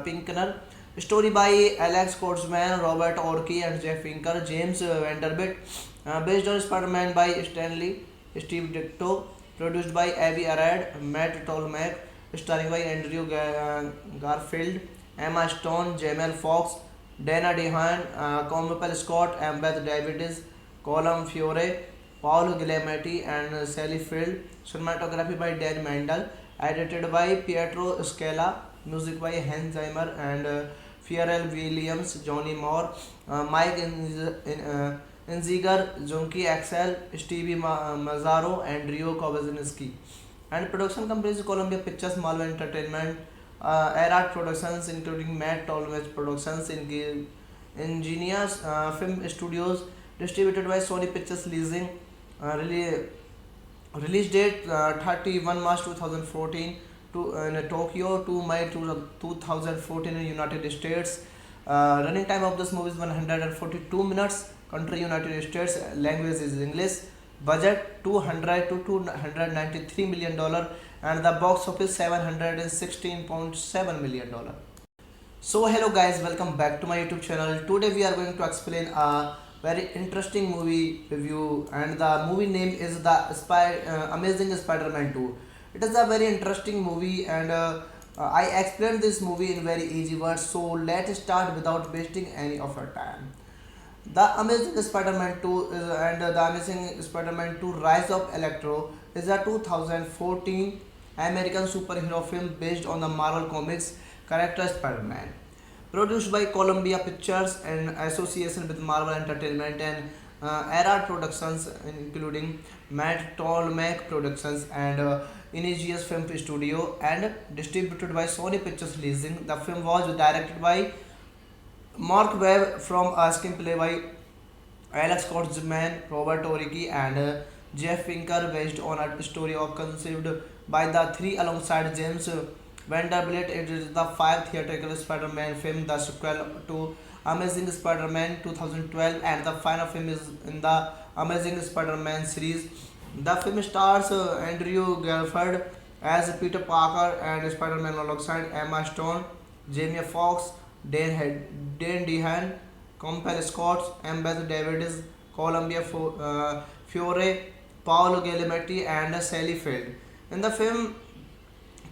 Speaker 2: Pinkner. Story by Alex Kurtzman, Robert Orci, and Jeff Pinker. James Vanderbilt. Based on Spider-Man by Stanley Steve Ditko. Produced by Avi Arad, Matt Tolmach. Starring by Andrew Garfield, Emma Stone, Jamel Foxx, Dana DeHaan, Combel Scott, Ambeth Davids, Colum Fiore, Paul Giamatti, and Sally Field. Cinematography by Dan Mandel. Edited by Pietro Scala. Music by Hans Zimmer and Pharrell Williams, Johnny Moore, Mike Inziger, Junkie Axel, Stevie Mazzaro, and Rio Kowazinski. And production companies Columbia Pictures, Marvel Entertainment, Erard Productions, including Matt Tolmach Productions, Ingenious Film Studios, distributed by Sony Pictures Leasing. Release date 31 March 2014 to in Tokyo, 2 May 2014 in United States. Running time of this movie is 142 minutes. Country United States. Language is English. Budget 200 to 293 million dollar, and the box office 716.7 million dollar. So hello guys, welcome back to my YouTube channel. Today we are going to explain a very interesting movie review, and the movie name is Amazing Spider-Man 2. It is a very interesting movie, and I explained this movie in very easy words. So let's start without wasting any of our time. The Amazing Spider-Man 2 and The Amazing Spider-Man 2 Rise of Electro is a 2014 American superhero film based on the Marvel Comics character Spider-Man. Produced by Columbia Pictures in association with Marvel Entertainment and Erard Productions, including Matt Tolmach Productions and Ingenious Film Studio, and distributed by Sony Pictures Leasing. The film was directed by Mark Webb from a screenplay by Alex Kurtzman, Robert Orci, and Jeff Pinker, based on a story of conceived by the three alongside James Vanderbilt. It is the fifth theatrical Spider-Man film, the sequel to Amazing Spider-Man 2012, and the final film is in the Amazing Spider-Man series. The film stars Andrew Garfield as Peter Parker and Spider-Man alongside Emma Stone, Jamie Foxx, Dan Dehan, Combel Scott, Ambeth Davids, Columbia Fiore, Paul Giamatti, and Sally Field. In the film,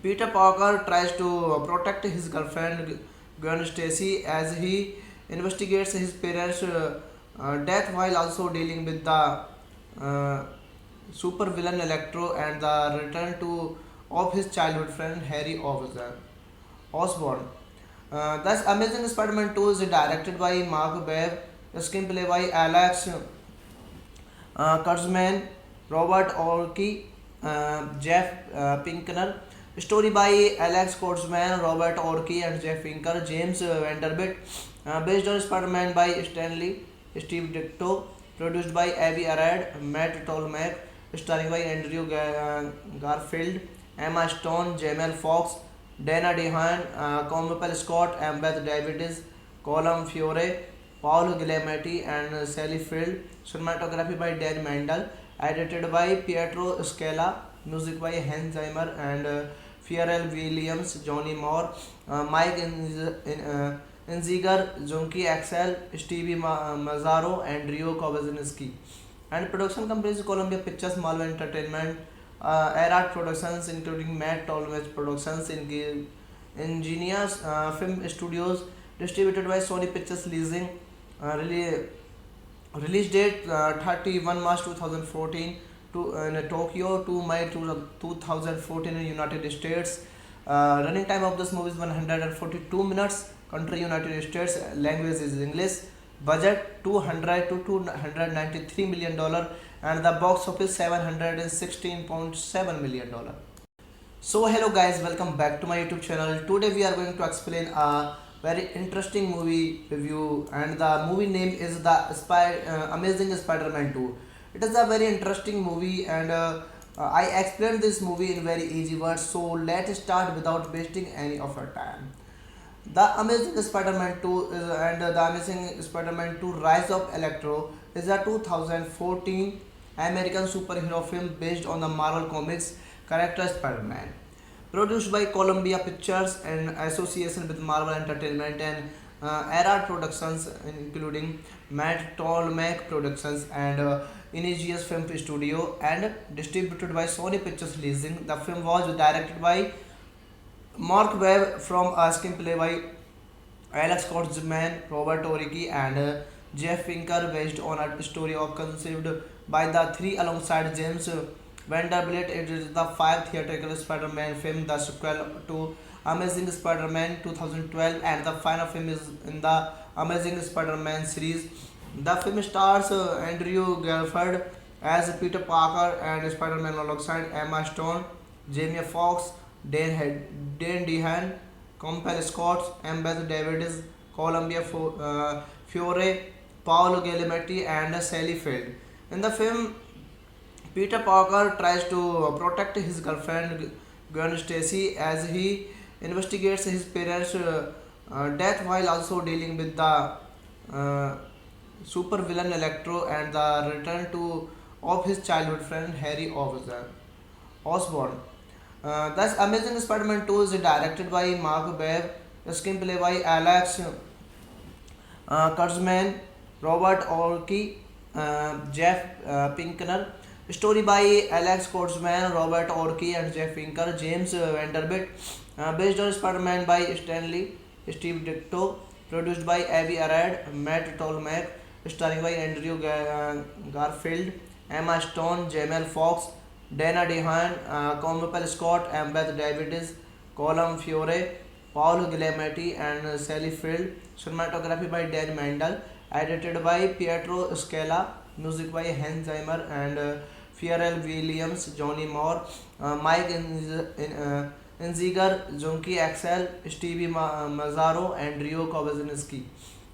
Speaker 2: Peter Parker tries to protect his girlfriend Gwen Stacy as he investigates his parents' death, while also dealing with the supervillain Electro and the return of his childhood friend Harry Osborn. Thus, Amazing Spider-Man 2 is directed by Mark Webb, screenplay by Alex Kurtzman, Robert Orci, Jeff Pinkner. Story by Alex Kurtzman, Robert Orci, and Jeff Pinker. James Vanderbilt. Based on Spider-Man by Stanley Steve Ditko. Produced by Avi Arad, Matt Tolmach. Starring by Andrew Garfield, Emma Stone, Jamel Foxx, Dana DeHaan, Combel Scott, Ambeth Davids, Colum Fiore, Paul Giamatti, and Sally Field. Cinematography by Dan Mandel. Edited by Pietro Scala. Music by Hans Zimmer and Pharrell Williams, Johnny Moore, Mike Inziger, Junkie Axel, Stevie Mazzaro, and Rio Kowazinski. And production companies Columbia Pictures, Marvel Entertainment, Erard Productions, including Matt Tolmach Productions, Ingenious Film Studios, distributed by Sony Pictures Leasing. Release date 31 March 2014 to in Tokyo, 2 May 2014 in United States. Running time of this movie is 142 minutes. Country United States. Language is English. Budget 200 to 293 million dollar, and the box office 716.7 million dollar. So hello guys, welcome back to my YouTube channel. Today we are going to explain a very interesting movie review, and the movie name is Amazing Spider-Man 2. It is a very interesting movie, and I explained this movie in very easy words. So let's start without wasting any of our time. The Amazing Spider-Man 2 and The Amazing Spider-Man 2 Rise of Electro is a 2014 American superhero film based on the Marvel Comics character Spider-Man. Produced by Columbia Pictures in association with Marvel Entertainment and Erard Productions, including Matt Tolmec Productions and Imageus Film Studio, and distributed by Sony Pictures Releasing. The film was directed by Mark Webb from a screenplay by Alex Kurtzman, Robert Oriki, and Jeff Pinker, based on a story of conceived by the three alongside James Vanderbilt. It is the fifth theatrical Spider-Man film, the sequel to Amazing Spider-Man 2012, and the final film is in the Amazing Spider-Man series. The film stars Andrew Garfield as Peter Parker and Spider-Man alongside Emma Stone, Jamie Foxx, Dan Dehan, Compel Scott, Embeth Davids, Columbia Fiore, Paolo Giamatti, and Sally Field. In the film, Peter Parker tries to protect his girlfriend Gwen Stacy as he investigates his parents' death while also dealing with the uh, supervillain Electro and the return to of his childhood friend Harry Osborn. Thus, Amazing Spider-Man 2 is directed by Mark Webb, screenplay by Alex Kurtzman, Robert Orki, Jeff Pinkner. Story by Alex Kurtzman, Robert Orki, and Jeff Pinker. James Vanderbilt. Based on Spider-Man by Stanley Steve Ditko. Produced by Avi Arad, Matt Tolmec. Starring by Andrew Garfield, Emma Stone, Jamel Foxx, Dana Dehan, Compel Scott, Embeth Davids, Colum Fiore, Paul Giamatti, and Sally Field. Cinematography by Dan Mandel. Edited by Pietro Scala. Music by Hans Zimmer and Pharrell Williams, Johnny Moore, Mike Inziger, Junkie Axel, Stevie Mazzaro, and Rio Kowazinski.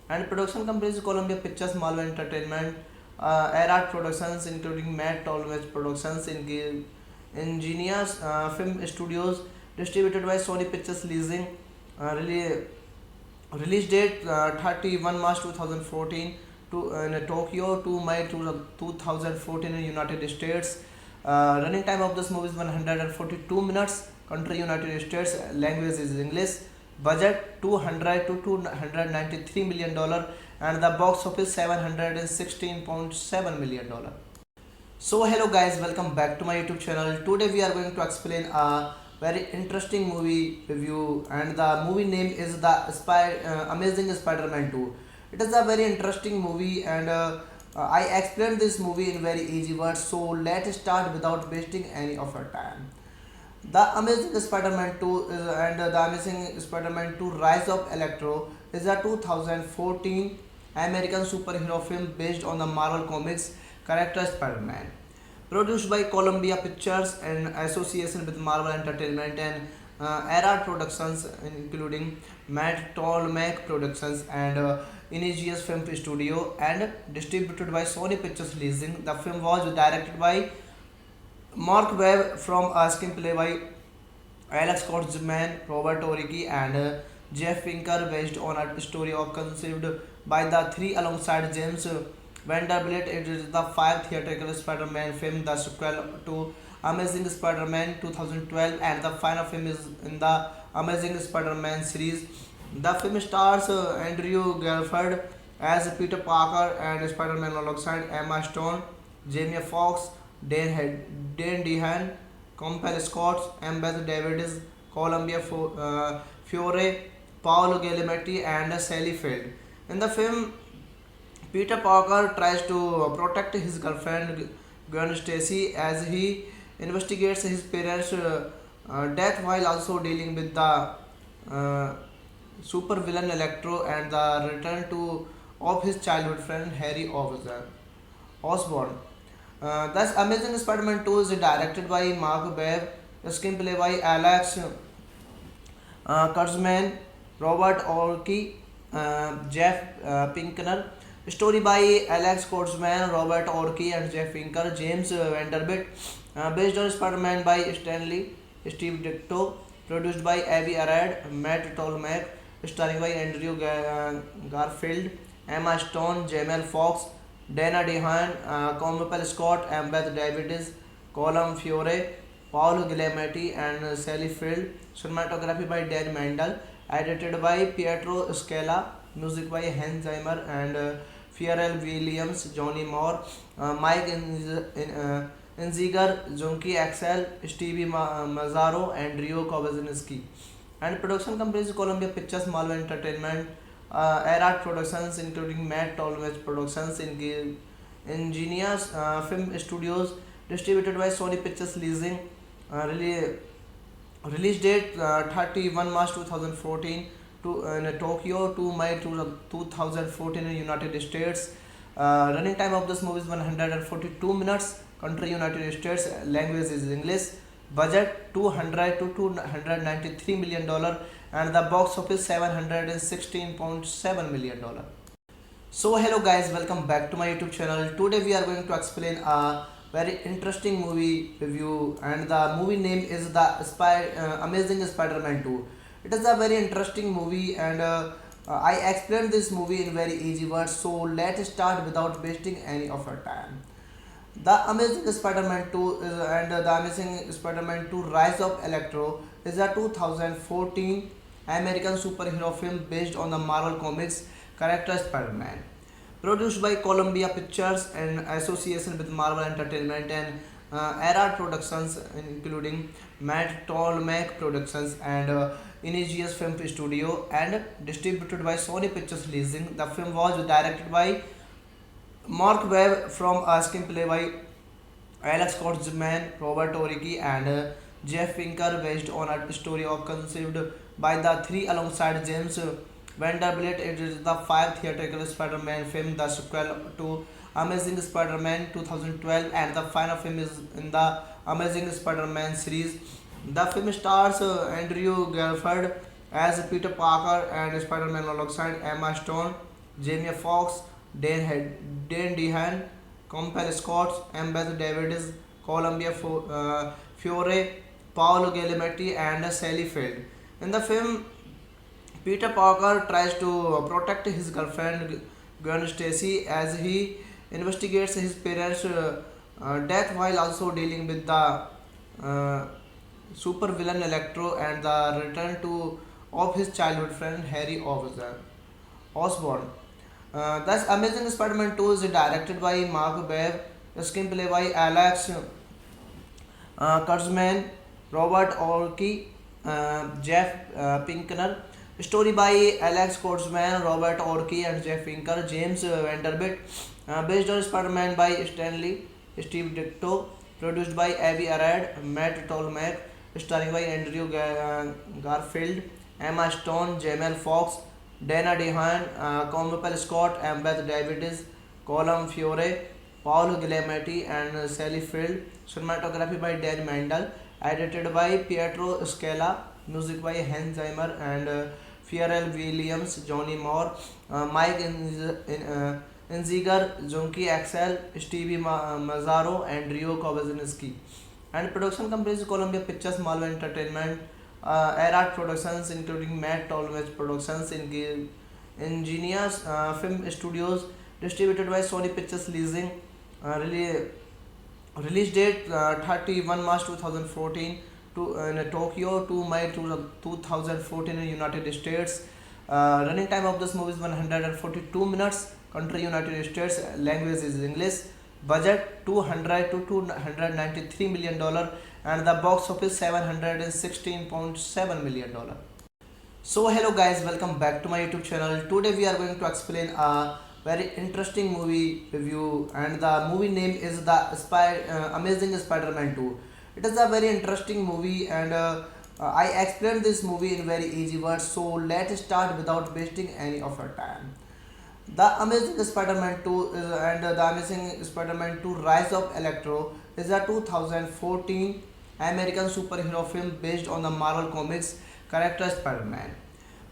Speaker 2: And production companies Columbia Pictures, Marvel Entertainment, Erard Productions, including Matt Tolmage Productions, Ingenious Film Studios, distributed by Sony Pictures Leasing. Release date 31 March 2014 to in Tokyo, 2 May 2014 in United States. Running time of this movie is 142 minutes. Country United States. Language is English. Budget 200 to 293 million dollar, and the box office 716.7 million dollar. So hello guys, welcome back to my YouTube channel. Today we are going to explain a very interesting movie review, and the movie name is the Amazing Spider-Man 2. It is a very interesting movie, and I explained this movie in very easy words. So let's start without wasting any of our time. The Amazing Spider-Man 2 and The Amazing Spider-Man 2 Rise of Electro is a 2014 American superhero film based on the Marvel Comics character Spider-Man. Produced by Columbia Pictures in association with Marvel Entertainment and Erard Productions, including Matt Tolmec Productions and Imageus Film Studio, and distributed by Sony Pictures Releasing. The film was directed by Mark Webb from a screenplay by Alex Kurtzman, Robert Oriki, and Jeff Pinker, based on a story of conceived by the three alongside James Vanderbilt. It is the fifth theatrical Spider-Man film, the sequel to Amazing Spider-Man 2012, and the final film is in the Amazing Spider-Man series. The film stars Andrew Garfield as Peter Parker and Spider-Man alongside Emma Stone, Jamie Foxx, Dan Dehan, Compel Scott, Embeth Davids, Columbia Fiore, Paolo Giamatti, and Sally Field. In the film, Peter Parker tries to protect his girlfriend Gwen Stacy as he investigates his parents' death while also dealing with the supervillain Electro and the return to of his childhood friend Harry Osborn. Thus, Amazing Spider-Man 2 is directed by Mark Webb, screenplay by Alex Kurtzman, Robert Orki, Jeff Pinkner. Story by Alex Kurtzman, Robert Orki, and Jeff Pinker. James Vanderbilt. Based on Spider-Man by Stanley Steve Ditko. Produced by Avi Arad, Matt Tolmec. starring by Andrew Garfield, Emma Stone, Jamel Foxx, Dana DeHaan, Comopel Scott, Ambeth Davids, Colum Fiore, Paul Giamatti, and Sally Field. Cinematography by Dan Mandel. Edited by Pietro Scala. Music by Hans Zimmer and Pharrell Williams, Johnny Moore, Mike Inziger, Junkie Axel, Stevie Mazzaro, and Rio Kowazinski. And production companies Columbia Pictures, Marvel Entertainment, Erard Productions, including Matt Tolmage Productions, Ingenious Film Studios, distributed by Sony Pictures Leasing. Really release date 31 March 2014 to in Tokyo, 2 May 2014 in United States. Running time of this movie is 142 minutes. Country United States. Language is English. Budget 200 to 293 million dollar, and the box office 716.7 million dollar. So hello guys, welcome back to my YouTube channel. Today we are going to explain a very interesting movie review, and the movie name is Amazing Spider-Man 2. It is a very interesting movie, and I explained this movie in very easy words. So let's start without wasting any of our time. The Amazing Spider-Man 2 The Amazing Spider-Man 2 Rise of Electro is a 2014 American superhero film based on the Marvel Comics character Spider-Man. Produced by Columbia Pictures in association with Marvel Entertainment and Erard Productions, including Matt Tolmach Productions and Ingenious Film Studio, and distributed by Sony Pictures Leasing. The film was directed by Mark Webb from a screenplay by Alex Kurtzman, Robert Oriki, and Jeff Pinker, based on a story of conceived by the three alongside James Vanderbilt. It is the fifth theatrical Spider-Man film, the sequel to Amazing Spider-Man 2012, and the final film is in the Amazing Spider-Man series. The film stars Andrew Garfield as Peter Parker and Spider-Man alongside Emma Stone, Jamie Foxx, Dan DeHaan, Compel Scott, Ambeth Davids, Columbia Fiore, Paolo Giamatti, and Sally Field. In the film, Peter Parker tries to protect his girlfriend Gwen Stacy as he investigates his parents' death, while also dealing with the uh, supervillain Electro and the return of his childhood friend Harry Osborn. Thus, Amazing Spider-Man 2 is directed by Mark Webb, screenplay by Alex Kurtzman, Robert Orci, Jeff Pinkner. Story by Alex Kurtzman, Robert Orci, and Jeff Pinker. James Vanderbilt. Based on Spider-Man by Stanley Steve Ditko. Produced by Avi Arad, Matt Tolmach. Starring by Andrew Garfield, Emma Stone, Jamel Foxx, Dana DeHaan, Comopel Scott, Ambeth Davids, Colum Fiore, Paul Giamatti, and Sally Field. Cinematography by Dan Mandel. Edited by Pietro Scala. Music by Hans Zimmer and Pharrell Williams, Johnny Moore, Mike Inziger, Junkie Axel, Stevie Mazzaro, and Rio Kowazinski. And production companies Columbia Pictures, Marvel Entertainment, Erard Productions, including Matt Tolmage Productions, Ingenious Film Studios, distributed by Sony Pictures Leasing. Really release date 31 March 2014 to in Tokyo, 2 May 2014 in United States. Running time of this movie is 142 minutes. Country United States. Language is English. Budget 200 to 293 million dollar, and the box office 716.7 million dollar. So hello guys, welcome back to my YouTube channel. Today we are going to explain a very interesting movie review, and the movie name is Amazing Spider-Man 2. It is a very interesting movie, and I explained this movie in very easy words. So let's start without wasting any of our time. The Amazing Spider-Man 2 The Amazing Spider-Man 2 Rise of Electro is a 2014 American superhero film based on the Marvel Comics character Spider-Man.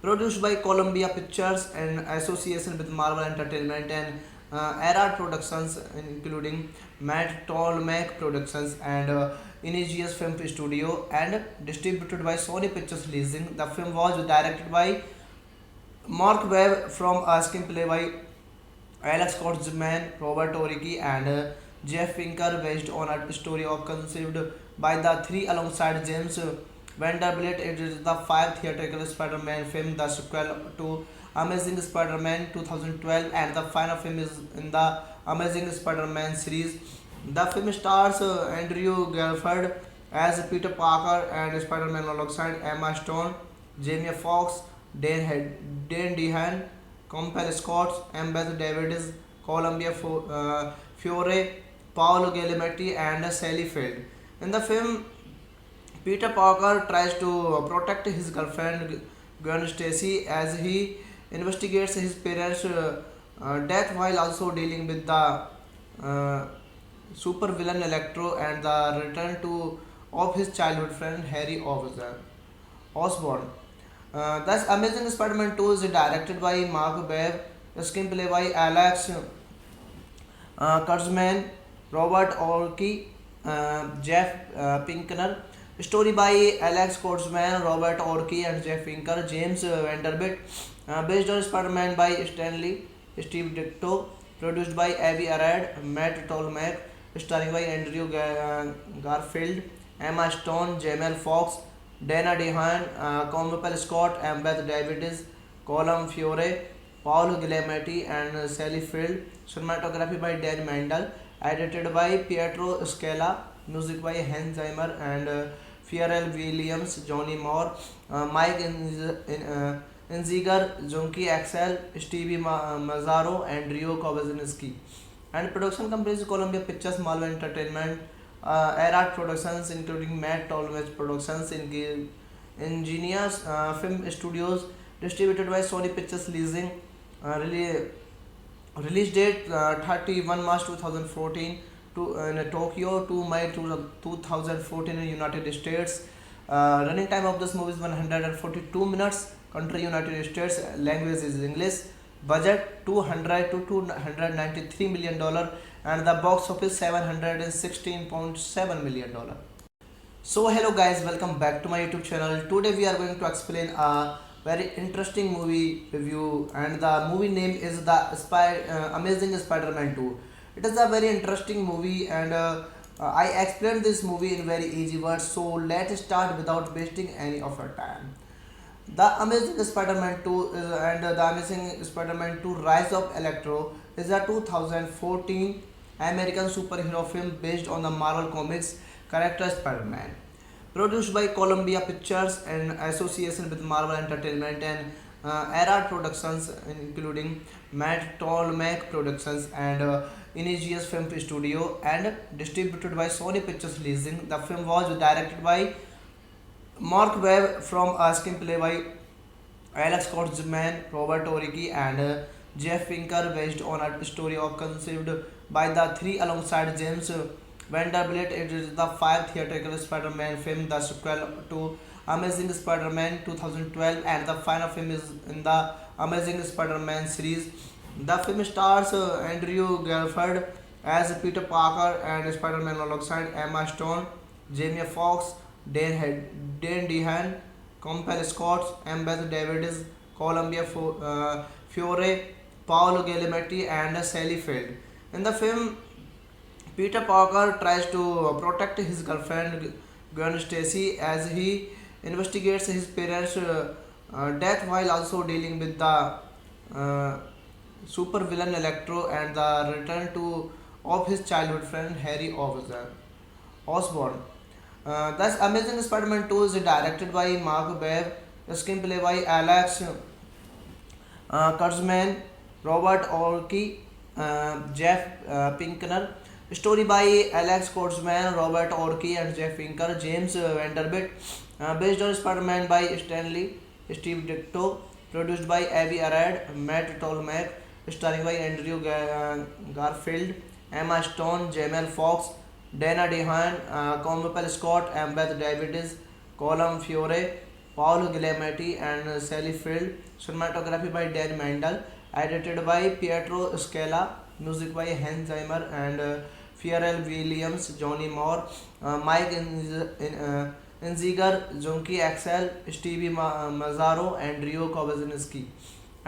Speaker 2: Produced by Columbia Pictures in association with Marvel Entertainment and Erard Productions, including Matt Tolmach Productions and Ingenious Film Studio, and distributed by Sony Pictures Leasing. The film was directed by Mark Webb from a screenplay by Alex Kurtzman, Robert Oriki, and Jeff Pinker, based on a story of conceived by the three alongside James Vanderbilt. It is the fifth theatrical Spider-Man film, the sequel to Amazing Spider-Man 2012, and the final film is in the Amazing Spider-Man series. The film stars Andrew Garfield as Peter Parker and Spider-Man alongside Emma Stone, Jamie Foxx, Dan Dehan, Compel Scott, Beth Davids, Columbia Fiore, Paolo Giamatti, and Sally Field. In the film, Peter Parker tries to protect his girlfriend Gwen Stacy as he investigates his parents' death while also dealing with the uh, supervillain Electro and the return to of his childhood friend Harry Osborn. Thus, Amazing Spider-Man 2 is directed by Mark Webb, screenplay by Alex Kurtzman, Robert Orci, Jeff Pinkner. Story by Alex Kurtzman, Robert Orci, and Jeff Pinker. James Vanderbilt. Based on Spider-Man by Stanley Steve Ditko. Produced by Avi Arad, Matt Tolmach. Starring by Andrew Garfield, Emma Stone, Jamel Foxx, Dana Dehan, Compel Scott, Beth Davids, Colum Fiore, Paul Giamatti, and Sally Field. Cinematography by Dan Mandel. Edited by Pietro Scala. Music by Hans Zimmer and Pharrell Williams, Johnny Moore, Mike Inziger, Junkie Axel, Stevie Mazzaro, and Rio Kowazinski. And production companies Columbia Pictures, Marvel Entertainment, Erard Productions, including Matt Tolmach Productions, Ingenious Film Studios, distributed by Sony Pictures Leasing. Really Release date 31 March 2014 to in Tokyo, 2 May 2014 in United States. Running time of this movie is 142 minutes. Country United States. Language is English. Budget 200 to 293 million dollar, and the box office 716.7 million dollar. So hello guys, welcome back to my YouTube channel. Today we are going to explain a very interesting movie review, and the movie name is the Amazing Spider-Man 2. It is a very interesting movie, and I explained this movie in very easy words. So let's start without wasting any of our time. The Amazing Spider-Man 2 and The Amazing Spider-Man 2 Rise of Electro is a 2014 American superhero film based on the Marvel Comics character Spider-Man. Produced by Columbia Pictures in association with Marvel Entertainment and Erard Productions, including Matt Tolmach Productions and Ingenious Film Studio, and distributed by Sony Pictures Leasing. The film was directed by Mark Webb from a screenplay by Alex Kurtzman, Robert Oriki, and Jeff Pinker, based on a story of conceived by the three alongside James Vanderbilt. It is the fifth theatrical Spider-Man film, the sequel to Amazing Spider-Man 2012, and the final film is in the Amazing Spider-Man series. The film stars Andrew Garfield as Peter Parker and Spider-Man alongside Emma Stone, Jamie Foxx, Dan Dehan, Compel Scott, Beth Davids, Columbia Fiore, Paolo Giamatti, and Sally Field. In the film, Peter Parker tries to protect his girlfriend Gwen Stacy as he investigates his parents' death while also dealing with the supervillain Electro and the return to of his childhood friend Harry Osborn. Thus, Amazing Spider-Man 2 is directed by Mark Webb, screenplay by Alex Kurtzman, Robert Orci, Jeff Pinkner. Story by Alex Kurtzman, Robert Orci, and Jeff Pinker. James Vanderbilt. Based on Spider-Man by Stanley Steve Ditko. Produced by Avi Arad, Matt Tolmach. Starring by Andrew Garfield, Emma Stone, Jamel Foxx, Dana Dehan, Compel Scott, Beth Davids, Colum Fiore, Paul Giamatti, and Sally Field. Cinematography by Dan Mandel. Edited by Pietro Scala. Music by Hans Zimmer and Pharrell Williams, Johnny Moore, Mike Inziger, Junkie Axel, Stevie Mazzaro, and Rio Kowazinski.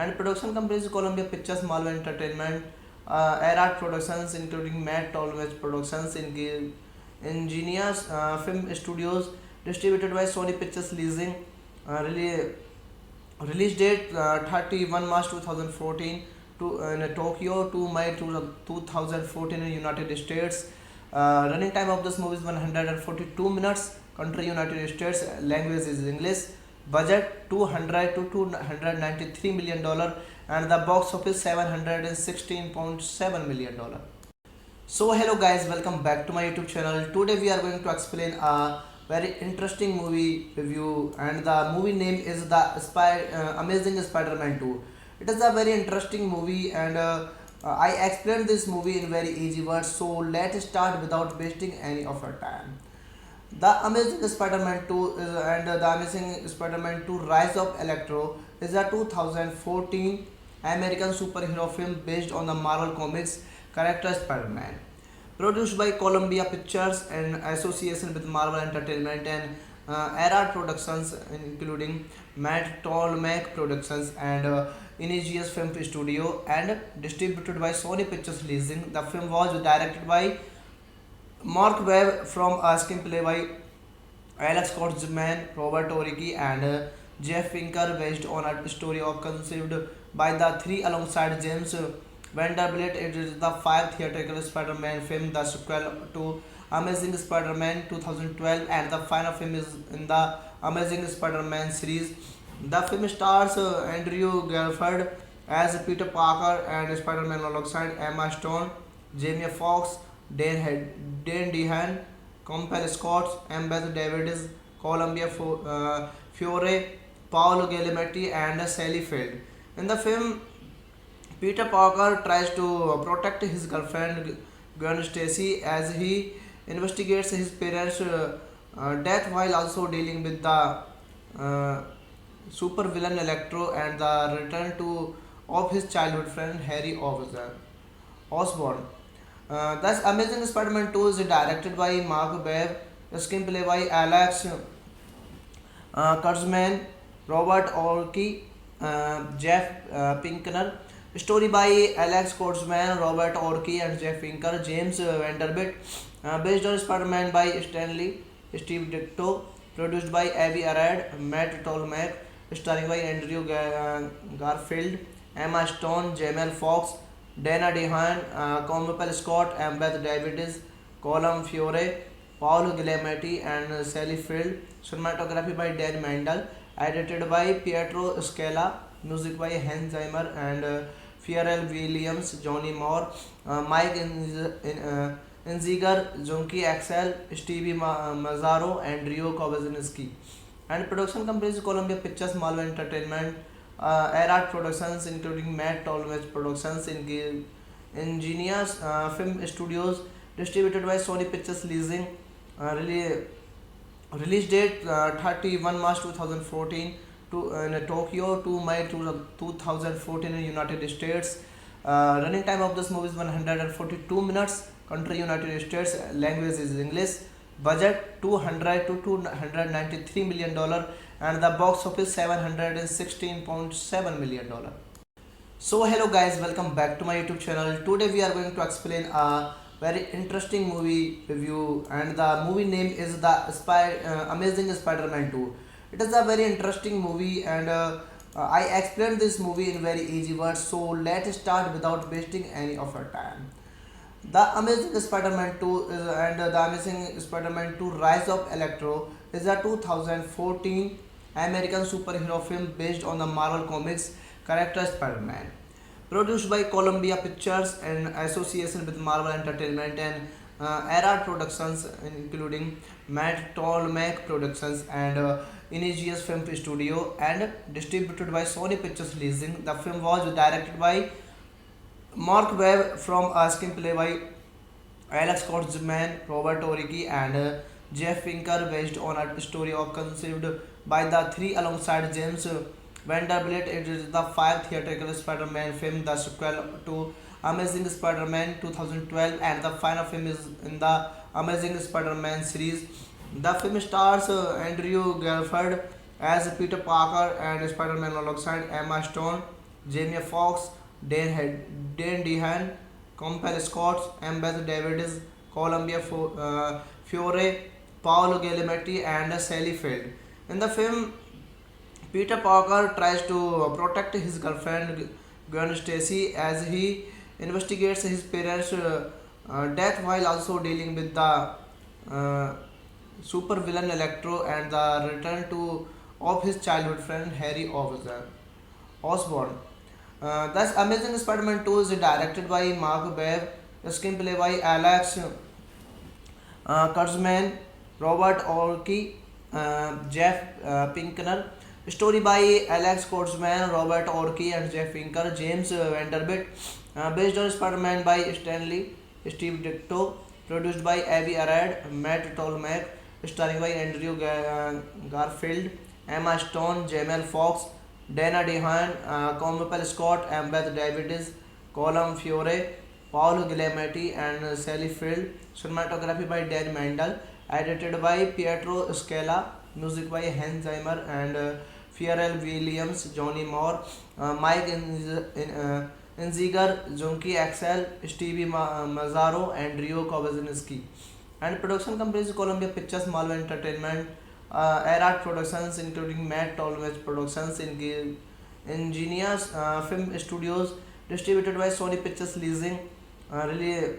Speaker 2: and production companies Columbia Pictures, Marvel Entertainment, Erard Productions, including Matt Tolmage Productions, Ingenious Film Studios, distributed by Sony Pictures Leasing, really release date 31 March 2014 to in Tokyo, 2 May 2014 in United States. Running time of this movie is 142 minutes. Country United States. Language is English. Budget 200 to 293 million dollar, and the box office 716.7 million dollar. So hello guys, welcome back to my YouTube channel. Today we are going to explain a very interesting movie review, and the movie name is Amazing Spider-Man 2. It is a very interesting movie, and I explained this movie in very easy words. So let's start without wasting any of our time. The Amazing Spider-Man 2 The Amazing Spider-Man 2 Rise of Electro is a 2014 American superhero film based on the Marvel Comics character Spider-Man. Produced by Columbia Pictures in association with Marvel Entertainment and Erard Productions, including Matt Tolmach Productions and Ingenious Film Studio, and distributed by Sony Pictures Leasing. The film was directed by Mark Webb from a screenplay by Alex Kurtzman, Robert Oriki, and Jeff Pinker, based on a story of conceived by the three alongside James Vanderbilt. It is the fifth theatrical Spider-Man film, the sequel to Amazing Spider-Man 2012, and the final film is in the Amazing Spider-Man series. The film stars Andrew Garfield as Peter Parker and Spider-Man alongside Emma Stone, Jamie Foxx, Dan Dehan, Compel Scott, Beth Davids, Columbia Fiore, Paolo Giamatti, and Sally Field. In the film, Peter Parker tries to protect his girlfriend Gwen Stacy as he investigates his parents' death, while also dealing with the supervillain Electro and the return of his childhood friend Harry Osborn. Thus, Amazing Spider-Man 2 is directed by Mark Webb, screenplay by Alex Kurtzman, Robert Orki, Jeff Pinkner. Story by Alex Kurtzman, Robert Orki, and Jeff Pinker. James Vanderbilt. Based on Spider-Man by Stanley Steve Ditko. Produced by Avi Arad, Matt Tolmach. Starring by Andrew Garfield, Emma Stone, Jamel Foxx, Dana Dehan, Compel Scott, Beth Davids, Colum Fiore, Paolo Giamatti, and Sally Field. Cinematography by Dan Mandel. Edited by Pietro Scala. Music by Hans Zimmer and Pharrell Williams, Johnny Moore, Mike Inziger, Junkie Axel, Stevie Mazzaro, and Rio Kowazinski. And production companies Columbia Pictures, Marvel Entertainment, Erard Productions, including Matt Tolmage Productions, Ingenious Film Studios, distributed by Sony Pictures Leasing. Release date 31 March 2014 in Tokyo, 2 May 2014 in United States. Running time of this movie is 142 minutes. Country United States. Language is English. Budget 200 to 293 million dollar, and the box office 716.7 million dollar. So hello guys, welcome back to my YouTube channel. Today we are going to explain a very interesting movie review, and the movie name is Amazing Spider-Man 2. It is a very interesting movie, and I explained this movie in very easy words. So let's start without wasting any of our time. The Amazing Spider-Man 2 The Amazing Spider-Man 2 Rise of Electro is a 2014 American superhero film based on the Marvel Comics character Spider-Man. Produced by Columbia Pictures in association with Marvel Entertainment and Erard Productions, including Matt Tolmach Productions and Ingenious Film Studio, and distributed by Sony Pictures Leasing. The film was directed by Mark Webb from a screenplay by Alex Kurtzman, Robert Oriki, and Jeff Pinker, based on a story of conceived by the three alongside James Vanderbilt. It is the fifth theatrical Spider-Man film, the sequel to Amazing Spider-Man 2012, and the final film is in the Amazing Spider-Man series. The film stars Andrew Garfield as Peter Parker and Spider-Man alongside Emma Stone, Jamie Foxx, Dane DeHaan, Compel Scott, Embeth Davids, Fiore, Paolo Giamatti, and Sally Field. In the film, Peter Parker tries to protect his girlfriend Gwen Stacy as he investigates his parents' death while also dealing with the uh, supervillain Electro and the return to of his childhood friend Harry Osborn. Thus, Amazing Spider-Man 2 is directed by Mark Webb, screenplay by Alex Kurtzman, Robert Orci, Jeff Pinkner. Story by Alex Kurtzman, Robert Orci, and Jeff Pinker. James Vanderbilt. Based on Spider-Man by Stanley Steve Ditko. Produced by Avi Arad, Matt Tolmach. Starring by Andrew Garfield, Emma Stone, Jamel Foxx, Dana DeHaan, Comopel Scott, Embeth Davids, Colum Fiore, Paul Giamatti, and Sally Field. Cinematography by Dan Mandel. Edited by Pietro Scala. Music by Hans Zimmer and Pharrell Williams, Johnny Moore, Mike Inziger, Junkie Axel, Stevie Mazzaro, and Rio Kowazinski. And production companies Columbia Pictures, Marvel Entertainment, Erard Productions, including Matt Tolmach Productions, Ingenious Film Studios, distributed by Sony Pictures Leasing. Really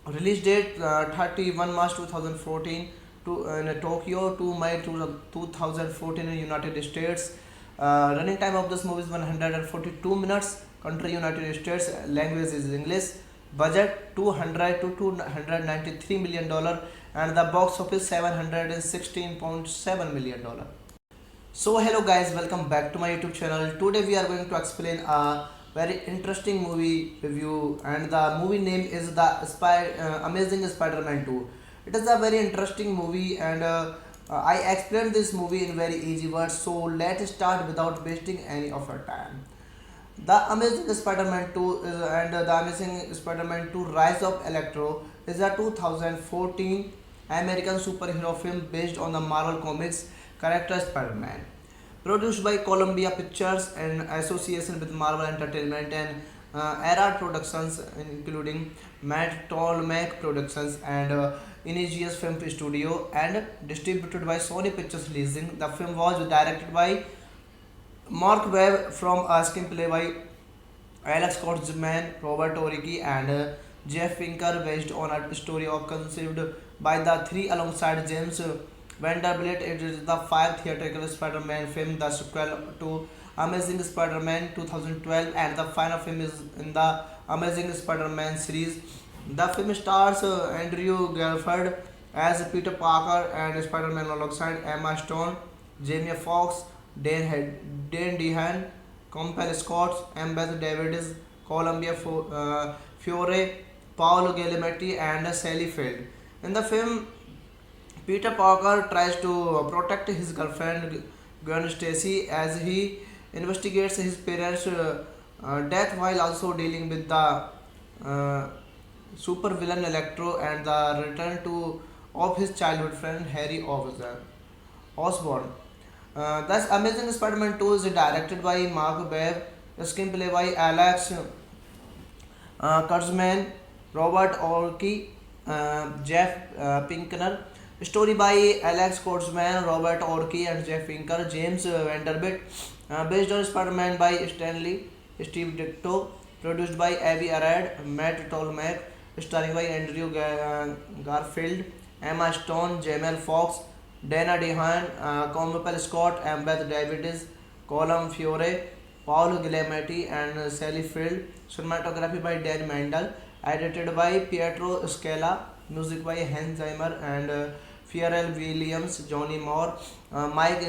Speaker 2: Release date 31 March 2014 to in Tokyo, 2 May 2014 in United States. Running time of this movie is 142 minutes. Country United States. Language is English. Budget 200 to 293 million dollar, and the box office 716.7 million dollar. So hello guys, welcome back to my YouTube channel. Today we are going to explain a very interesting movie review, and the movie name is Amazing Spider-Man 2. It is a very interesting movie, and I explained this movie in very easy words. So let's start without wasting any of our time. The Amazing Spider-Man 2 is, and The Amazing Spider-Man 2 Rise of Electro is a 2014 American superhero film based on the Marvel Comics character Spider-Man. Produced by Columbia Pictures in association with Marvel Entertainment and Erard Productions, including Matt Tolmach Productions and Ingenious Film Studio, and distributed by Sony Pictures Leasing. The film was directed by Mark Webb from a screenplay by Alex Kurtzman, Robert Oriki, and Jeff Pinker, based on a story of conceived by the three alongside James Vanderbilt. It is the fifth theatrical Spider-Man film, the sequel to Amazing Spider-Man 2012, and the final film is in the Amazing Spider-Man series. The film stars Andrew Garfield as Peter Parker and Spider-Man alongside Emma Stone, Jamie Foxx, Dane DeHaan, Compel Scott, Embeth Davids, Fiore, Paolo Giamatti, and Sally Field. In the film, Peter Parker tries to protect his girlfriend Gwen Stacy as he investigates his parents' death while also dealing with the supervillain Electro and the return to of his childhood friend Harry Osborn. Thus, Amazing Spider-Man 2 is directed by Mark Webb, screenplay by Alex Kurtzman, Robert Orci, Jeff Pinkner. Story by Alex Kurtzman, Robert Orci, and Jeff Pinker. James Vanderbilt. Based on Spider-Man by Stanley Steve Ditko. Produced by Avi Arad, Matt Tolmach. Starring by Andrew Garfield, Emma Stone, Jamel Foxx, Dana DeHaan, Comopel Scott, Embeth Davids, Colum Fiore, Paul Giamatti, and Sally Field. Cinematography by Dan Mandel. Edited by Pietro Scala. Music by Hans Zimmer and Pharrell Williams, Johnny Moore, Mike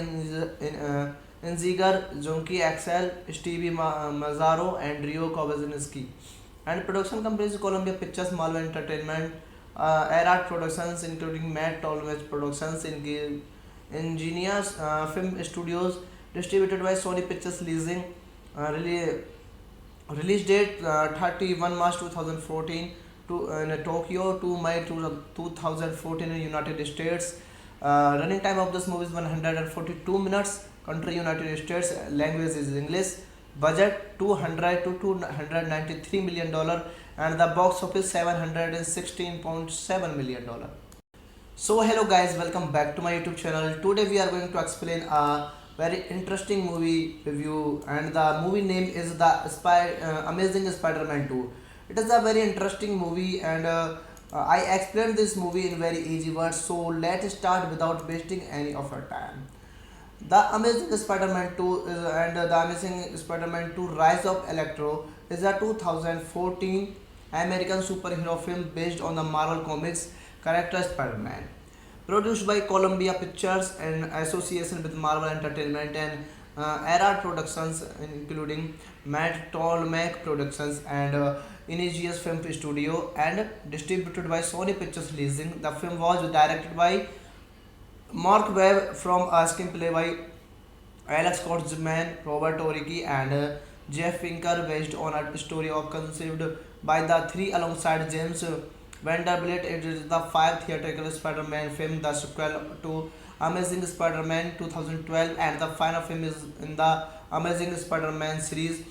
Speaker 2: Inziger, Junkie Axel, Stevie Mazzaro, and Rio Kowazinski. And production companies Columbia Pictures, Marvel Entertainment, Erard Productions, including Matt Tolmach Productions, Ingenious Film Studios, distributed by Sony Pictures Leasing. Release date 31 March 2014 to in Tokyo, 2 May 2014 in United States. Running time of this movie is 142 minutes. Country United States. Language is English. Budget 200 to 293 million dollar, and the box office 716.7 million dollar. So hello guys, welcome back to my YouTube channel. Today we are going to explain a very interesting movie review, and the movie name is the Amazing Spider-Man 2. It is a very interesting movie, and I explained this movie in very easy words. So let's start without wasting any of our time. The Amazing Spider-Man 2 The Amazing Spider-Man 2 Rise of Electro is a 2014 American superhero film based on the Marvel Comics character Spider-Man. Produced by Columbia Pictures in association with Marvel Entertainment and Era Productions, including Matt Tolmec Productions and Imageus Film Studio, and distributed by Sony Pictures Leasing. The film was directed by Mark Webb from a screenplay by Alex Kurtzman, Robert Oriki, and Jeff Pinker, based on a story of conceived by the three alongside James Vanderbilt. It is the fifth theatrical Spider-Man film, the sequel to Amazing Spider-Man 2012, and the final film is in the Amazing Spider-Man series.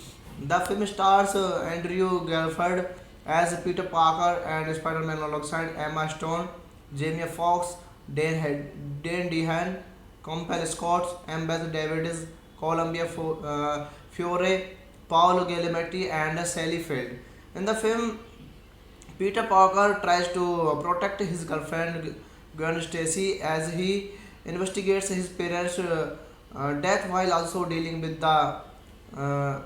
Speaker 2: The film stars Andrew Garfield as Peter Parker and Spider-Man alongside Emma Stone, Jamie Foxx, Dan Dehan, Compel Scott, Beth Davids, Columbia Fiore, Paolo Giamatti, and Sally Field. In the film, Peter Parker tries to protect his girlfriend Gwen Stacy as he investigates his parents' death, while also dealing with the uh,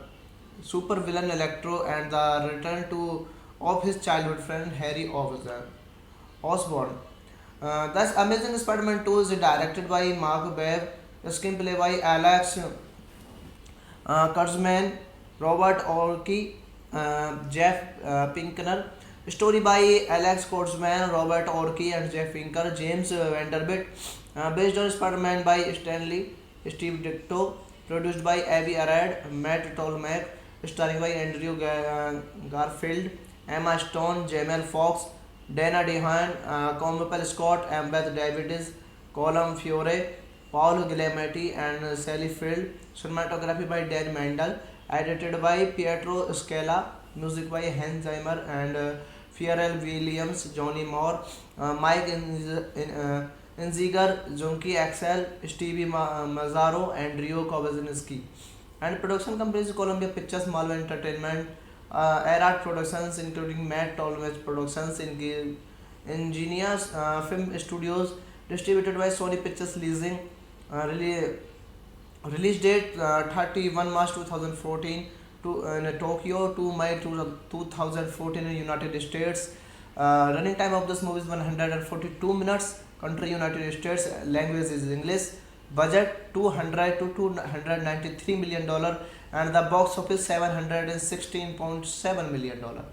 Speaker 2: supervillain Electro and the return to of his childhood friend Harry Osborn. Thus, Amazing Spider-Man 2 is directed by Mark Webb, screenplay by Alex Kurtzman, Robert Orki, Jeff Pinkner. Story by Alex Kurtzman, Robert Orki, and Jeff Pinker. James Vanderbilt. Based on Spider-Man by Stanley Steve Ditko. Produced by Avi Arad, Matt Tolmec. Starring by Andrew Garfield, Emma Stone, Jamel Foxx, Dana Dehan, Compel Scott, Beth Davids, Colum Fiore, Paul Giamatti, and Sally Field. Cinematography by Dan Mandel. Edited by Pietro Scala. Music by Hans Zimmer and Pharrell Williams, Johnny Moore, Mike Inziger, Junkie Axel, Stevie Mazzaro, and Rio Kowazinski. And production companies Columbia Pictures, Marvel Entertainment, Era Productions, including Matt Tolmage Productions, Ingenious Film Studios, distributed by Sony Pictures Leasing. Release date 31 March 2014 in Tokyo, 2 May 2014 in United States. Running time of this movie is 142 minutes. Country United States. Language is English. Budget 200 to 293 million dollar, and the box office 716.7 million dollar.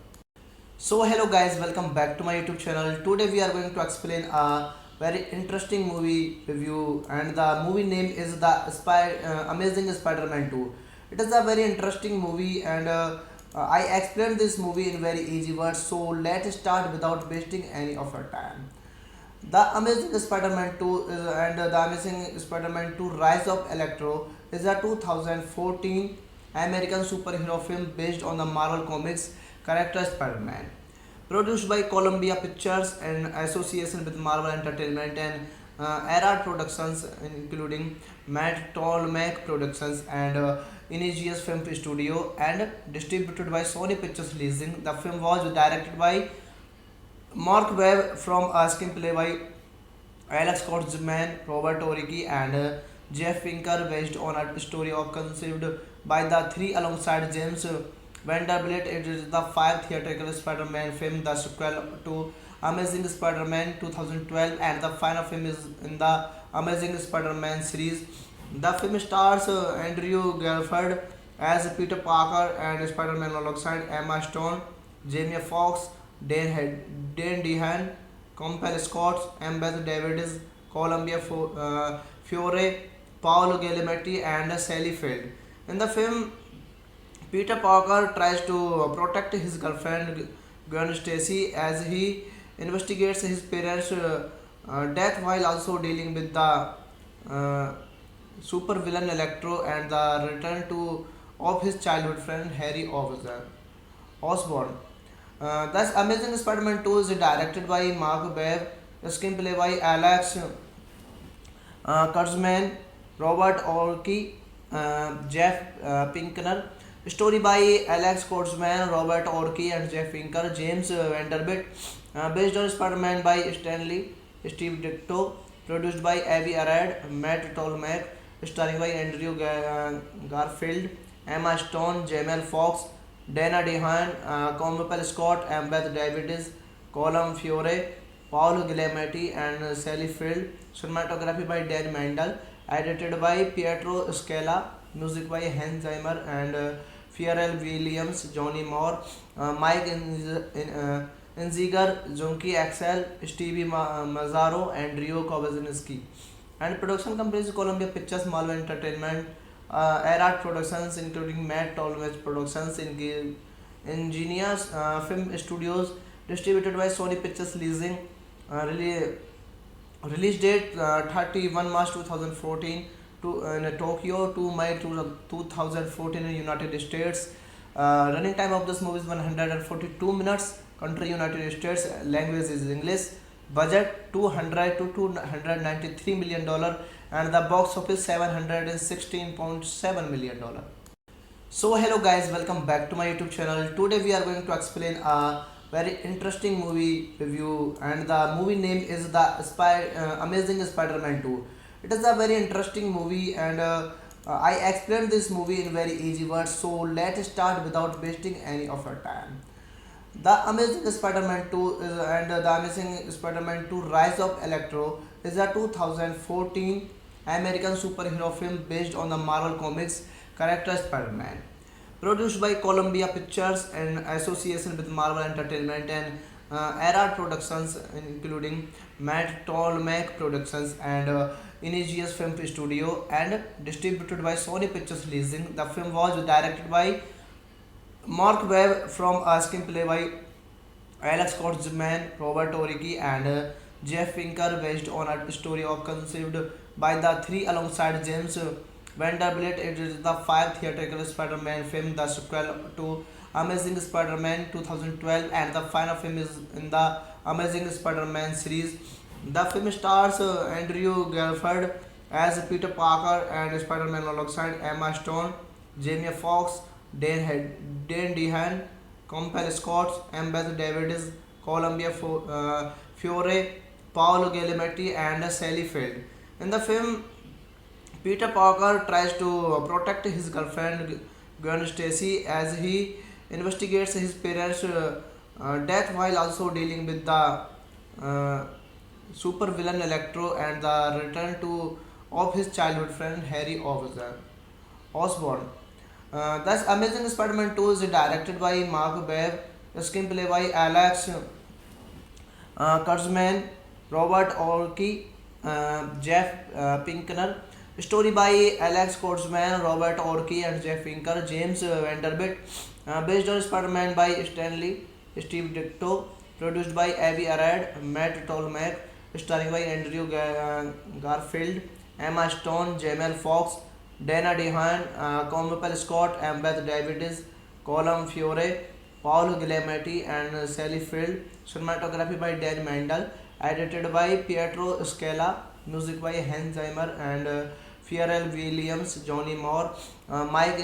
Speaker 2: So hello guys, welcome back to my YouTube channel. Today we are going to explain a very interesting movie review, and the movie name is the Amazing Spider-Man 2. It is a very interesting movie, and I explained this movie in very easy words. So let's start without wasting any of our time. The Amazing Spider-Man 2 The Amazing Spider-Man 2 Rise of Electro is a 2014 American superhero film based on the Marvel Comics character Spider-Man. Produced by Columbia Pictures in association with Marvel Entertainment and Era Productions, including Matt Tolmec Productions and Imageus Film Studio, and distributed by Sony Pictures Leasing. The film was directed by Mark Webb from a screenplay by Alex Kurtzman, Robert Oriki, and Jeff Pinker, based on a story of conceived by the three alongside James Vanderbilt. It is the fifth theatrical Spider-Man film, the sequel to Amazing Spider-Man 2012, and the final film is in the Amazing Spider-Man series. The film stars Andrew Garfield as Peter Parker and Spider-Man alongside Emma Stone, Jamie Foxx, Dan Dehan, Compel Scott, Beth Davids, Columbia Fiore, Paolo Giamatti, and Sally Field. In the film, Peter Parker tries to protect his girlfriend Gwen Stacy as he investigates his parents' death, while also dealing with the supervillain Electro and the return to of his childhood friend Harry Osborn. Thus, Amazing Spider-Man 2 is directed by Mark Webb, screenplay by Alex Kurtzman, Robert Orci, Jeff Pinkner. Story by Alex Kurtzman, Robert Orci, and Jeff Pinker. James Vanderbilt. Based on Spider-Man by Stanley Steve Ditko. Produced by Avi Arad, Matt Tolmach. Starring by Andrew Garfield, Emma Stone, Jamel Foxx, Dana DeHaan, Comopel Scott, Ambeth Davids, Colum Fiore, Paul Giamatti, and Sally Field. Cinematography by Dan Mandel. Edited by Pietro Scala. Music by Hans Zimmer and Pharrell Williams, Johnny Moore, Mike Inziger, Junkie Axel, Stevie Mazzaro, and Rio Kowazinski. And production companies Columbia Pictures, Marvel Entertainment, Erard Productions, including Matt Tolmach Productions, Ingenious Film Studios, distributed by Sony Pictures Leasing. Release date 31 March 2014 to in Tokyo, 2 May 2014 in United States. Running time of this movie is 142 minutes. Country United States. Language is English. Budget 200 to 293 million dollar, and the box office 716.7 million dollar. So hello guys, welcome back to my YouTube channel. Today we are going to explain a very interesting movie review, and the movie name is Amazing Spider-Man 2. It is a very interesting movie, and I explained this movie in very easy words. So let's start without wasting any of our time. The Amazing Spider-Man 2 and The Amazing Spider-Man 2 Rise of Electro is a 2014 American superhero film based on the Marvel Comics character Spider-Man. Produced by Columbia Pictures in association with Marvel Entertainment and Erard Productions, including Matt Tolmach Productions and Ingenious Film Studio, and distributed by Sony Pictures Leasing. The film was directed by Mark Webb from a screenplay by Alex Kurtzman, Robert Orci, and Jeff Pinker, based on a story of conceived by the three alongside James Vanderbilt. It is the fifth theatrical Spider-Man film, the sequel to Amazing Spider-Man 2012, and the final film is in the Amazing Spider-Man series. The film stars Andrew Garfield as Peter Parker and Spider-Man alongside Emma Stone, Jamie Foxx, Dan DeHaan, Compel Scott, Ambeth Davids, Columbia Fiore, Paolo Giamatti, and Sally Field. In the film, Peter Parker tries to protect his girlfriend Gwen Stacy as he investigates his parents' death, while also dealing with the supervillain Electro and the return to of his childhood friend Harry Osborn. Thus, Amazing Spider-Man 2 is directed by Mark Webb, screenplay by Alex Kurtzman, Robert Orci, Jeff Pinkner. Story by Alex Kurtzman, Robert Orci, and Jeff Pinker. James Vanderbilt. Based on Spider-Man by Stanley Steve Ditko. Produced by Avi Arad, Matt Tolmach. Starring by Andrew Garfield, Emma Stone, Jamel Foxx, Dana DeHaan, Comopel Scott, Ambeth Davids, Colum Fiore, Paul Giamatti, and Sally Field. Cinematography by Dan Mandel. Edited by Pietro Scala. Music by Hans Zimmer and Pharrell Williams, Johnny Moore, Mike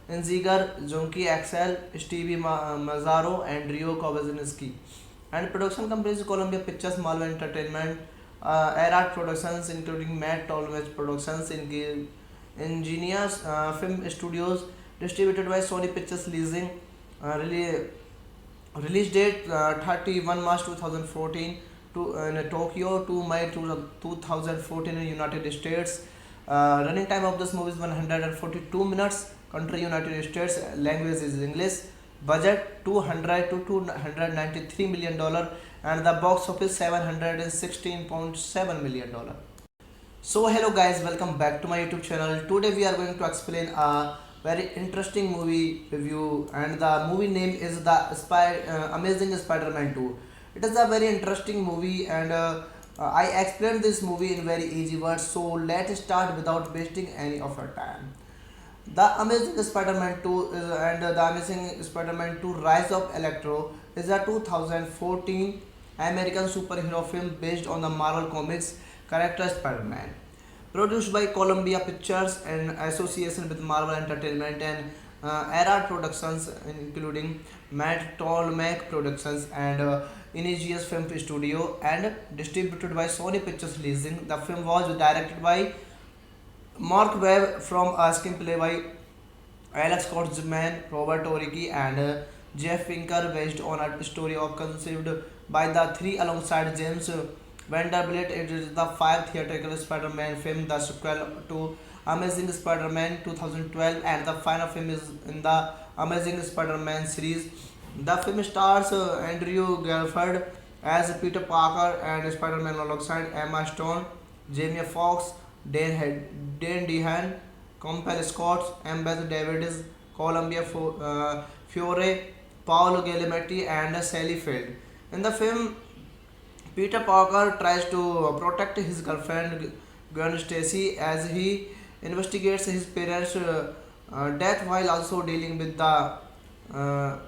Speaker 2: Inziger, Junkie Axel, Stevie Mazzaro, and Rio Kowazinski. And production companies Columbia Pictures, Marvel Entertainment, Erard Productions, including Matt Tolmach Productions, Ingenious Film Studios, distributed by Sony Pictures Leasing. Release date 31 March 2014 to in Tokyo, 2 May 2014 in United States. Running time of this movie is 142 minutes. Country United States. Language is English. Budget 200 to 293 million dollar, and the box office 716.7 million dollar. So hello guys, welcome back to my YouTube channel. Today we are going to explain a very interesting movie review, and the movie name is Amazing Spider-Man 2. It is a very interesting movie, and I explained this movie in very easy words. So let's start without wasting any of our time. The Amazing Spider-Man 2 The Amazing Spider-Man 2 Rise of Electro is a 2014 American superhero film based on the Marvel Comics character Spider-Man. Produced by Columbia Pictures in association with Marvel Entertainment and Erard Productions, including Matt Tolmec Productions and Imageous Film Studio, and distributed by Sony Pictures Leasing. The film was directed by Mark Webb from a screenplay by Alex Kurtzman, Robert Oriki, and Jeff Pinker, based on a story of conceived by the three alongside James Vanderbilt. It is the fifth theatrical Spider-Man film, the sequel to Amazing Spider-Man 2012, and the final film is in the Amazing Spider-Man series. The film stars Andrew Garfield as Peter Parker and Spider-Man alongside Emma Stone, Jamie Foxx, Dan Dehan, Compel Scott, Embeth Davids, Fiore, Paolo Giamatti, and Sally Field. In the film, Peter Parker tries to protect his girlfriend Gwen Stacy as he investigates his parents' death while also dealing with the uh,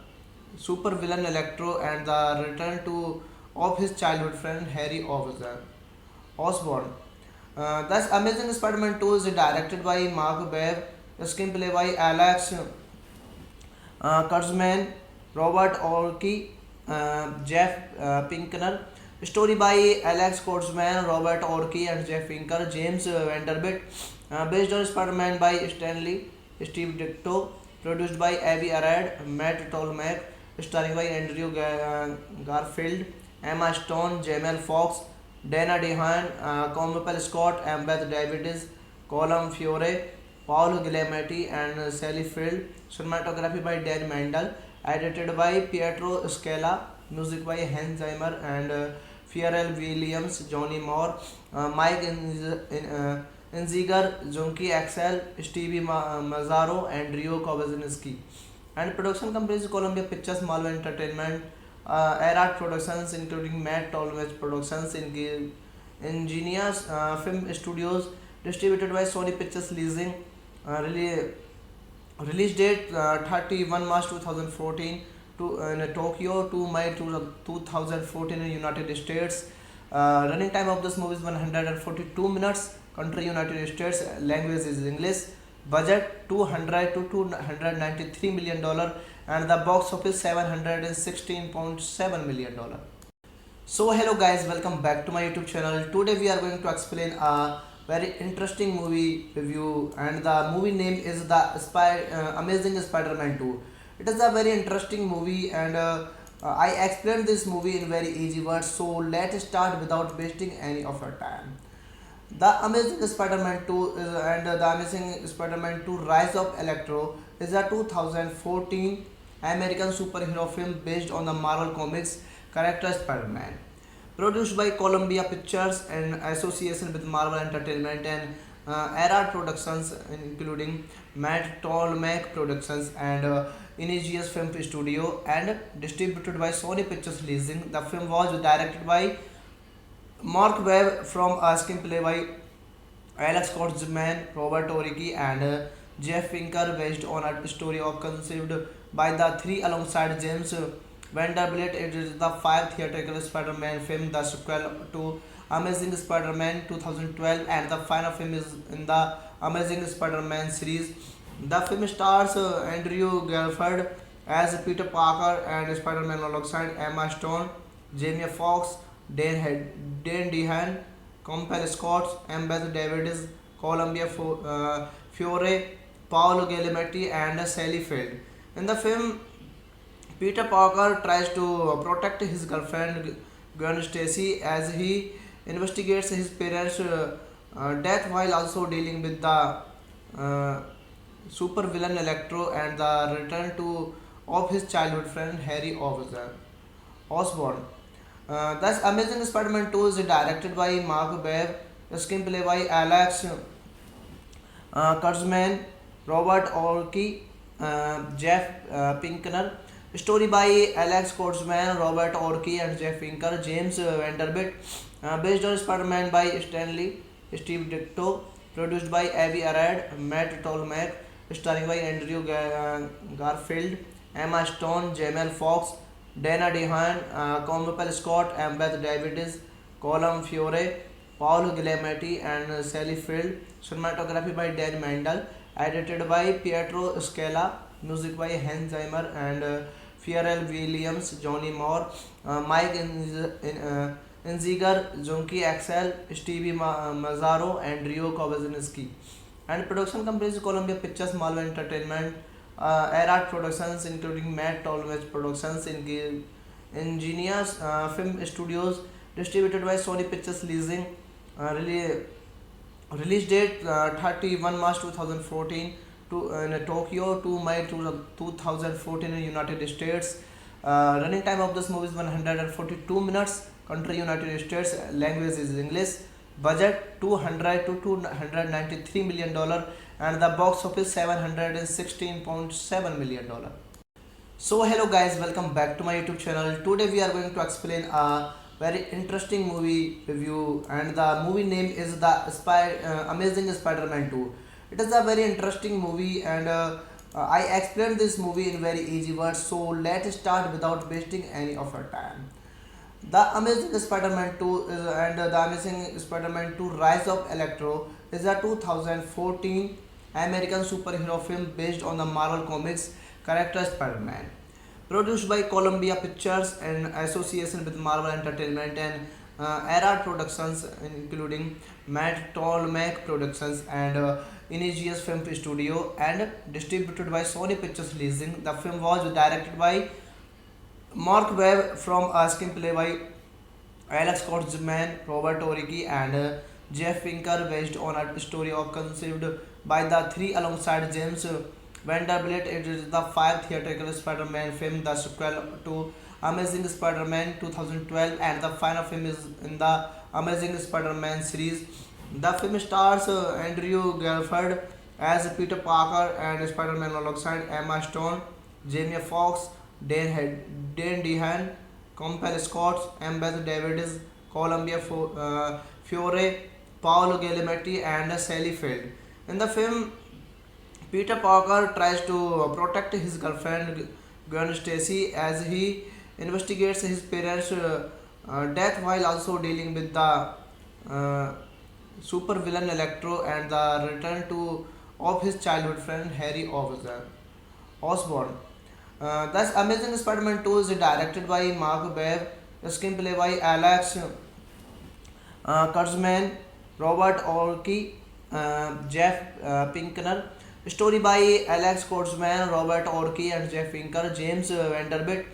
Speaker 2: supervillain Electro and the return to of his childhood friend Harry Osborn. Thus, Amazing Spider-Man 2 is directed by Mark Webb, screenplay by Alex Kurtzman, Robert Orki, Jeff Pinkner. Story by Alex Kurtzman, Robert Orki, and Jeff Pinker. James Vanderbilt. Based on Spider-Man by Stanley Steve Ditko. Produced by Avi Arad, Matt Tolmec. Starring by Andrew Garfield, Emma Stone, Jamel Foxx, Dana Dehan, Comopel Scott, Embeth Davids, Colum Fiore, Paul Giamatti, and Sally Field. Cinematography by Dan Mandel. Edited by Pietro Scala. Music by Hans Zimmer and Pharrell Williams, Johnny Moore, Mike Inziger, Junkie Axel, Stevie Mazzaro, and Rio Kowazinski. And production companies Columbia Pictures, Marvel Entertainment, Erard Productions, including Matt Tolmage Productions, Ingenious Film Studios, distributed by Sony Pictures Leasing. Really Release date 31 March 2014 to in Tokyo, 2 May 2014 in United States. Running time of this movie is 142 minutes. Country United States. Language is English. Budget 200 to 293 million dollar, and the box office 716.7 million dollar. So hello guys, welcome back to my YouTube channel. Today we are going to explain a very interesting movie review, and the movie name is Amazing Spider-Man 2. It is a very interesting movie, and I explained this movie in very easy words. So let's start without wasting any of our time. The Amazing Spider-Man 2 The Amazing Spider-Man 2 Rise of Electro is a 2014 American superhero film based on the Marvel Comics character Spider-Man. Produced by Columbia Pictures in association with Marvel Entertainment and Erard Productions, including Matt Tolmec Productions and Imageous Film Studio, and distributed by Sony Pictures Leasing. The film was directed by Mark Webb from a screenplay by Alex Kurtzman, Robert Oriki, and Jeff Pinker, based on a story of conceived by the three alongside James Vanderbilt. It is the fifth theatrical Spider-Man film, the sequel to Amazing Spider-Man 2012, and the final film is in the Amazing Spider-Man series. The film stars Andrew Garfield as Peter Parker and Spider-Man alongside Emma Stone, Jamie Foxx, Dan Dehan, Compel Scott, Embeth Davids, Fiore, Paolo Giamatti, and Sally Field. In the film, Peter Parker tries to protect his girlfriend Gwen Stacy as he investigates his parents' death while also dealing with the supervillain Electro and the return to of his childhood friend Harry Osborn. Thus, Amazing Spider-Man 2 is directed by Mark Webb, screenplay by Alex Kurtzman, Robert Orki, Jeff Pinkner. Story by Alex Kurtzman, Robert Orki, and Jeff Pinker. James Vanderbilt. Based on Spider-Man by Stanley Steve Ditko. Produced by Avi Arad, Matt Tolmec. starring by Andrew Garfield, Emma Stone, Jamel Foxx, Dana DeHaan, Combs Scott, Ambeth Davids, Colm Fiore, Paul Giamatti, and Sally Field. Cinematography by Dan Mandel. Edited by Pietro Scala. Music by Hans Zimmer and Pharrell Williams, Johnny Moore, Mike Inziger, Junkie Axel, Stevie Mazzaro, and Rio Kowazinski. And production companies Columbia Pictures, Marvel Entertainment, Erard Productions, including Matt Tolmage Productions, Ingenious Film Studios, distributed by Sony Pictures Leasing. Really release date 31 March 2014 to in Tokyo, 2 May 2014 in United States. Running time of this movie is 142 minutes. Country United States. Language is English. Budget 200 to 293 million dollar, and the box office 716.7 million dollar. So hello guys, welcome back to my YouTube channel. Today we are going to explain a very interesting movie review, and the movie name is Amazing Spider-Man 2. It is a very interesting movie, and I explained this movie in very easy words. So let's start without wasting any of our time. The Amazing Spider-Man 2 The Amazing Spider-Man 2 Rise of Electro is a 2014 American superhero film based on the Marvel Comics character Spider-Man. Produced by Columbia Pictures in association with Marvel Entertainment and Erard Productions, including Matt Tolmach Productions and Ingenious Film Studio, and distributed by Sony Pictures Leasing. The film was directed by Mark Webb from a screenplay by Alex Kurtzman, Robert Oriki, and Jeff Pinker, based on a story of conceived by the three alongside James Vanderbilt. It is the fifth theatrical Spider-Man film, the sequel to Amazing Spider-Man 2012, and the final film is in the Amazing Spider-Man series. The film stars Andrew Garfield as Peter Parker and Spider-Man alongside Emma Stone, Jamie Foxx, Dan DeHaan, Combs Scott, Ambeth Davids, Fiore, Paolo Giamatti, and Sally Field. In the film, Peter Parker tries to protect his girlfriend Gwen Stacy as he investigates his parents' death, while also dealing with the supervillain Electro and the return of his childhood friend Harry Osborn. Thus, Amazing Spider-Man 2 is directed by Mark Webb, screenplay by Alex Kurtzman, Robert Orci, Jeff Pinkner. Story by Alex Kurtzman, Robert Orci, and Jeff Pinker. James Vanderbilt.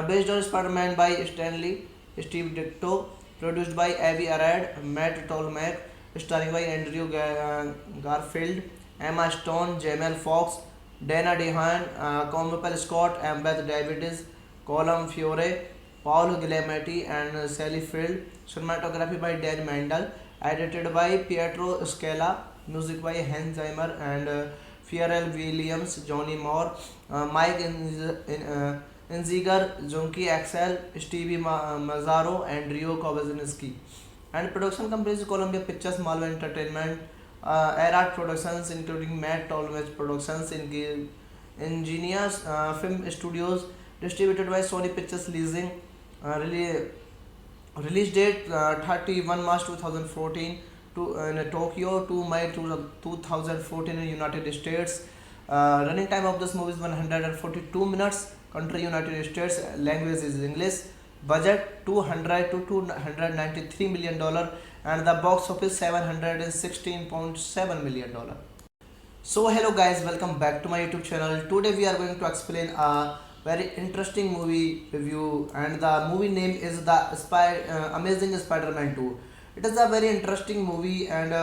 Speaker 2: Based on Spider-Man by Steve Ditko. Produced by Avi Arad, Matt Tolmach. Starring by Andrew Garfield, Emma Stone, Jamel Foxx, Dana DeHaan, Combs Scott, Ambeth Davids, Colm Fiore, Paul Giamatti, and Sally Field. Cinematography by Dan Mandel. Edited by Pietro Scala. Music by Hans Zimmer and Pharrell Williams, Johnny Moore, Mike Inziger, Junkie Axel, Stevie Mazzaro, and Rio Kowazinski. And production companies Columbia Pictures, Marvel Entertainment, Erard Productions, including Matt Tolmage Productions, Ingenious Film Studios, distributed by Sony Pictures Leasing. Release date 31 March 2014 to in Tokyo, 2 May 2014 in United States. Running time of this movie is 142 minutes. Country United States. Language is English. Budget 200 to 293 million dollar, and the box office 716.7 million dollar. So hello guys, welcome back to my YouTube channel. Today we are going to explain a very interesting movie review, and the movie name is Amazing Spider-Man 2. It is a very interesting movie, and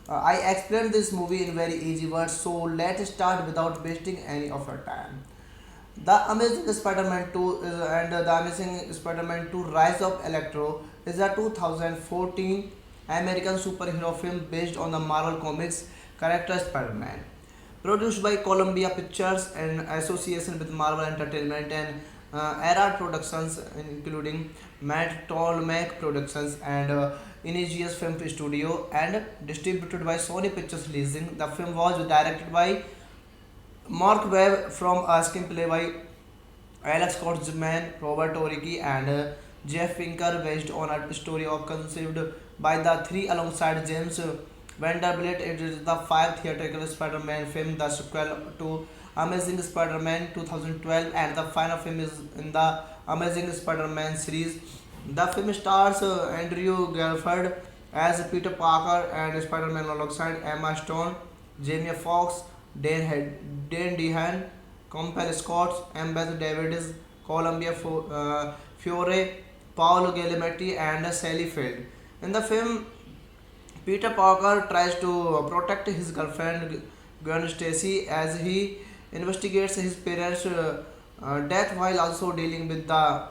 Speaker 2: I explained this movie in very easy words. So let's start without wasting any of our time. The Amazing Spider-Man 2 The Amazing Spider-Man 2 Rise of Electro is a 2014 American superhero film based on the Marvel Comics character Spider-Man. Produced by Columbia Pictures in association with Marvel Entertainment and Erard Productions, including Matt Tolmach Productions and Ingenious Film Studio, and distributed by Sony Pictures Leasing. The film was directed by Mark Webb from a screenplay by Alex Kurtzman, Robert Oriki, and Jeff Pinker, based on a story of conceived by the three alongside James Vanderbilt. It is the fifth theatrical Spider-Man film, the sequel to Amazing Spider-Man 2012, and the final film is in the Amazing Spider-Man series. The film stars Andrew Garfield as Peter Parker and Spider-Man alongside Emma Stone, Jamie Foxx, Dan Dehan, Compel Scott, Beth Davids, Columbia Fiore, Paolo Giamatti, and Sally Field. In the film, Peter Parker tries to protect his girlfriend Gwen Stacy as he investigates his parents' death while also dealing with the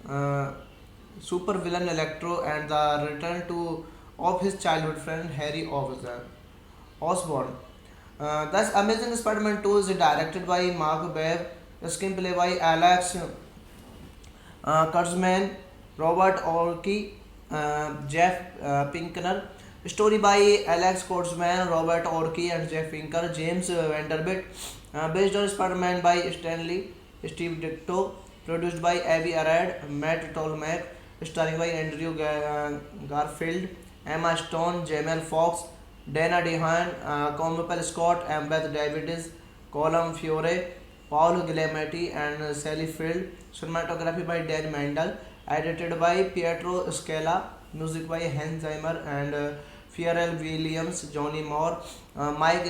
Speaker 2: uh, supervillain Electro and the return to of his childhood friend Harry Osborn. Thus, Amazing Spider-Man 2 is directed by Mark Webb, screenplay by Alex Kurtzman, Robert Orki, Jeff Pinkner. Story by Alex Kurtzman, Robert Orki, and Jeff Pinker. James Vanderbilt. Based on Spider-Man by Stanley Steve Ditko. Produced by Avi Arad, Matt Tolmach. Starring by Andrew Garfield, Emma Stone, Jamel Foxx, Dana Dehan, Compel Scott, Beth Davids, Colum Fiore, Paul Giamatti, and Sally Field. Cinematography by Dan Mandel. Edited by Pietro Scala. Music by Hans Zimmer and Pharrell Williams, Johnny Moore, Mike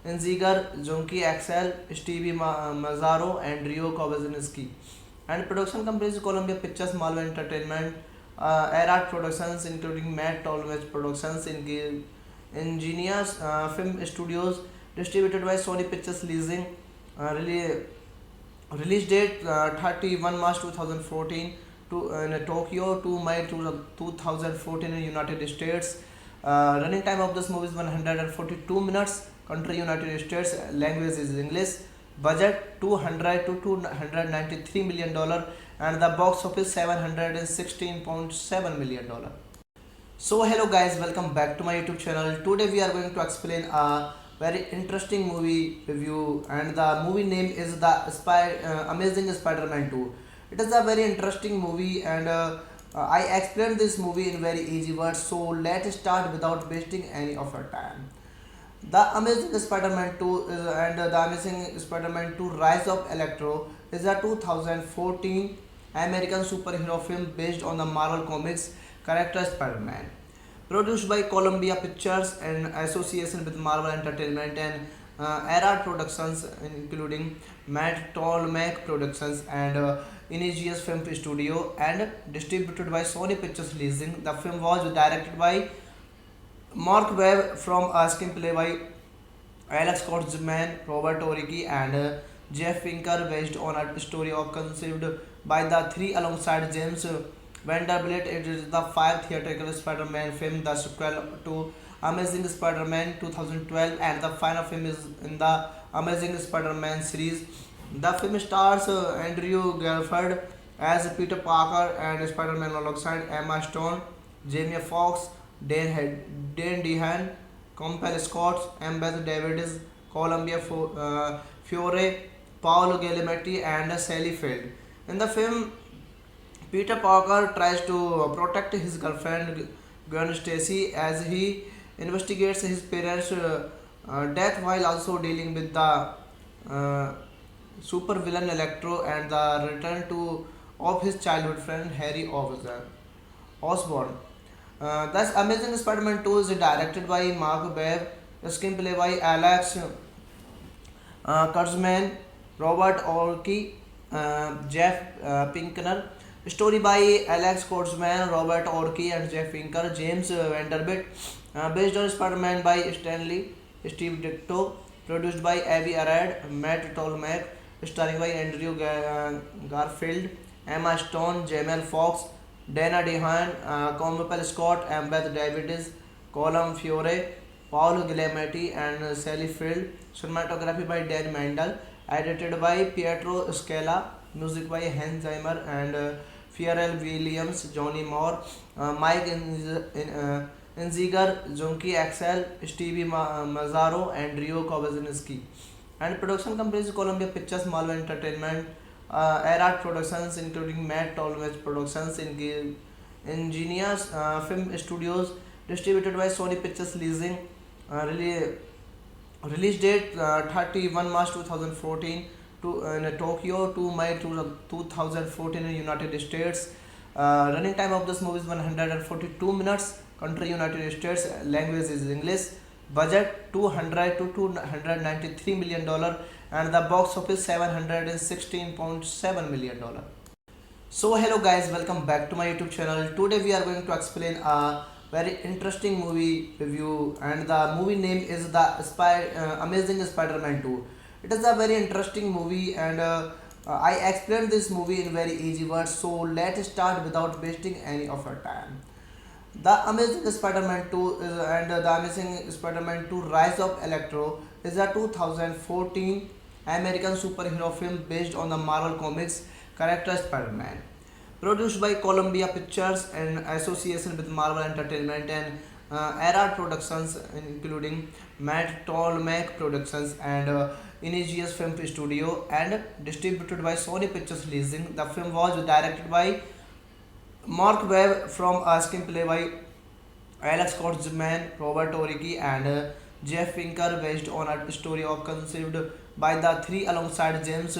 Speaker 2: Inziger, Junkie Axel, Stevie Mazzaro, and Rio Kowazinski. And production companies Columbia Pictures, Marvel Entertainment, Erard Productions, including Matt Tolmach Productions, Ingenious Film Studios, distributed by Sony Pictures Leasing. Release date 31 March 2014 to in Tokyo, 2 May 2014 in United States. Running time of this movie is 142 minutes. Country United States. Language is English. Budget 200 to 293 million dollar, and the box office 716.7 million dollar. So hello guys, welcome back to my YouTube channel. Today we are going to explain a very interesting movie review, and the movie name is the Amazing Spider-Man 2. It is a very interesting movie, and I explained this movie in very easy words. So let's start without wasting any of our time. The Amazing Spider-Man 2 is, and The Amazing Spider-Man 2 Rise of Electro is a 2014 American superhero film based on the Marvel Comics character Spider-Man. Produced by Columbia Pictures in association with Marvel Entertainment and Erard Productions, including Matt Tolmach Productions and Ingenious Film Studio, and distributed by Sony Pictures Leasing. The film was directed by Mark Webb from a screenplay by Alex Kurtzman, Robert Oriki, and Jeff Pinker, based on a story of conceived by the three alongside James Vanderbilt. It is the fifth theatrical Spider-Man film, the sequel to Amazing Spider-Man 2012, and the final film is in the Amazing Spider-Man series. The film stars Andrew Garfield as Peter Parker and Spider-Man alongside Emma Stone, Jamie Foxx, Dan Dehan, Compel Scott, Beth Davids, Columbia Fiore, Paolo Giamatti, and Sally Field. In the film, Peter Parker tries to protect his girlfriend Gwen Stacy as he investigates his parents' death while also dealing with the supervillain Electro and the return to of his childhood friend Harry Osborn. Thus, Amazing Spider-Man 2 is directed by Mark Webb, screenplay by Alex Kurtzman, Robert Orki, Jeff Pinkner. Story by Alex Kurtzman, Robert Orki, and Jeff Pinker. James Vanderbilt. Based on Spider-Man by Stanley Steve Ditko. Produced by Avi Arad, Matt Tolmach. Starring by Andrew Garfield, Emma Stone, Jamel Foxx, Dana Dehan, Compel Scott, Beth Davids, Colum Fiore, Paul Giamatti, and Sally Field. Cinematography by Dan Mandel. Edited by Pietro Scala. Music by Hans Zimmer and Pharrell Williams, Johnny Moore, Mike Inziger, Junkie Axel, Stevie Mazzaro, and Rio Kowazinski. and production companies Columbia Pictures, Marvel Entertainment, Erard Productions, including Matt Tolmage Productions, Ingenious Film Studios, distributed by Sony Pictures Leasing, really release date 31 March 2014 to in Tokyo, to May 2014 in United States. Running time of this movie is 142 minutes. Country United States. Language is English. Budget 200 to 293 million dollar, and the box office 716.7 million dollar. So hello guys, welcome back to my YouTube channel. Today we are going to explain a very interesting movie review, and the movie name is the Amazing Spider-Man 2. It is a very interesting movie, and I explained this movie in very easy words. So let's start without wasting any of our time. The Amazing Spider-Man 2 is, and The Amazing Spider-Man 2 Rise of Electro is a 2014 American superhero film based on the Marvel Comics character Spider-Man. Produced by Columbia Pictures in association with Marvel Entertainment and Erard Productions, including Matt Tolmach Productions and Ingenious Film Studio, and distributed by Sony Pictures Leasing. The film was directed by Mark Webb from a screenplay by Alex Kurtzman, Robert Oriki, and Jeff Pinker, based on a story of conceived by the three alongside James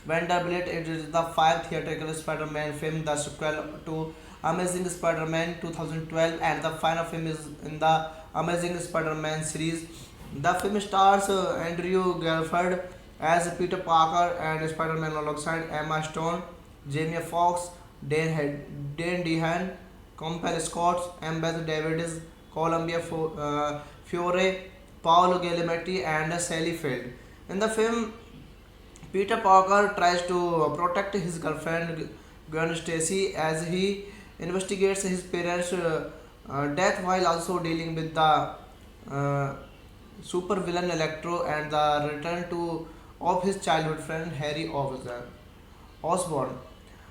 Speaker 2: Vanderbilt. It is the fifth theatrical Spider-Man film, the sequel to Amazing Spider-Man 2012, and the final film is in the Amazing Spider-Man series. The film stars Andrew Garfield as Peter Parker and Spider-Man alongside Emma Stone, Jamie Foxx, Dan Dehan, Compel Scott, Embeth Davids, Columbia Fiore, Paolo Giamatti, and Sally Field. In the film, Peter Parker tries to protect his girlfriend Gwen Stacy as he investigates his parents' death, while also dealing with the uh, supervillain Electro and the return to of his childhood friend Harry Osborn.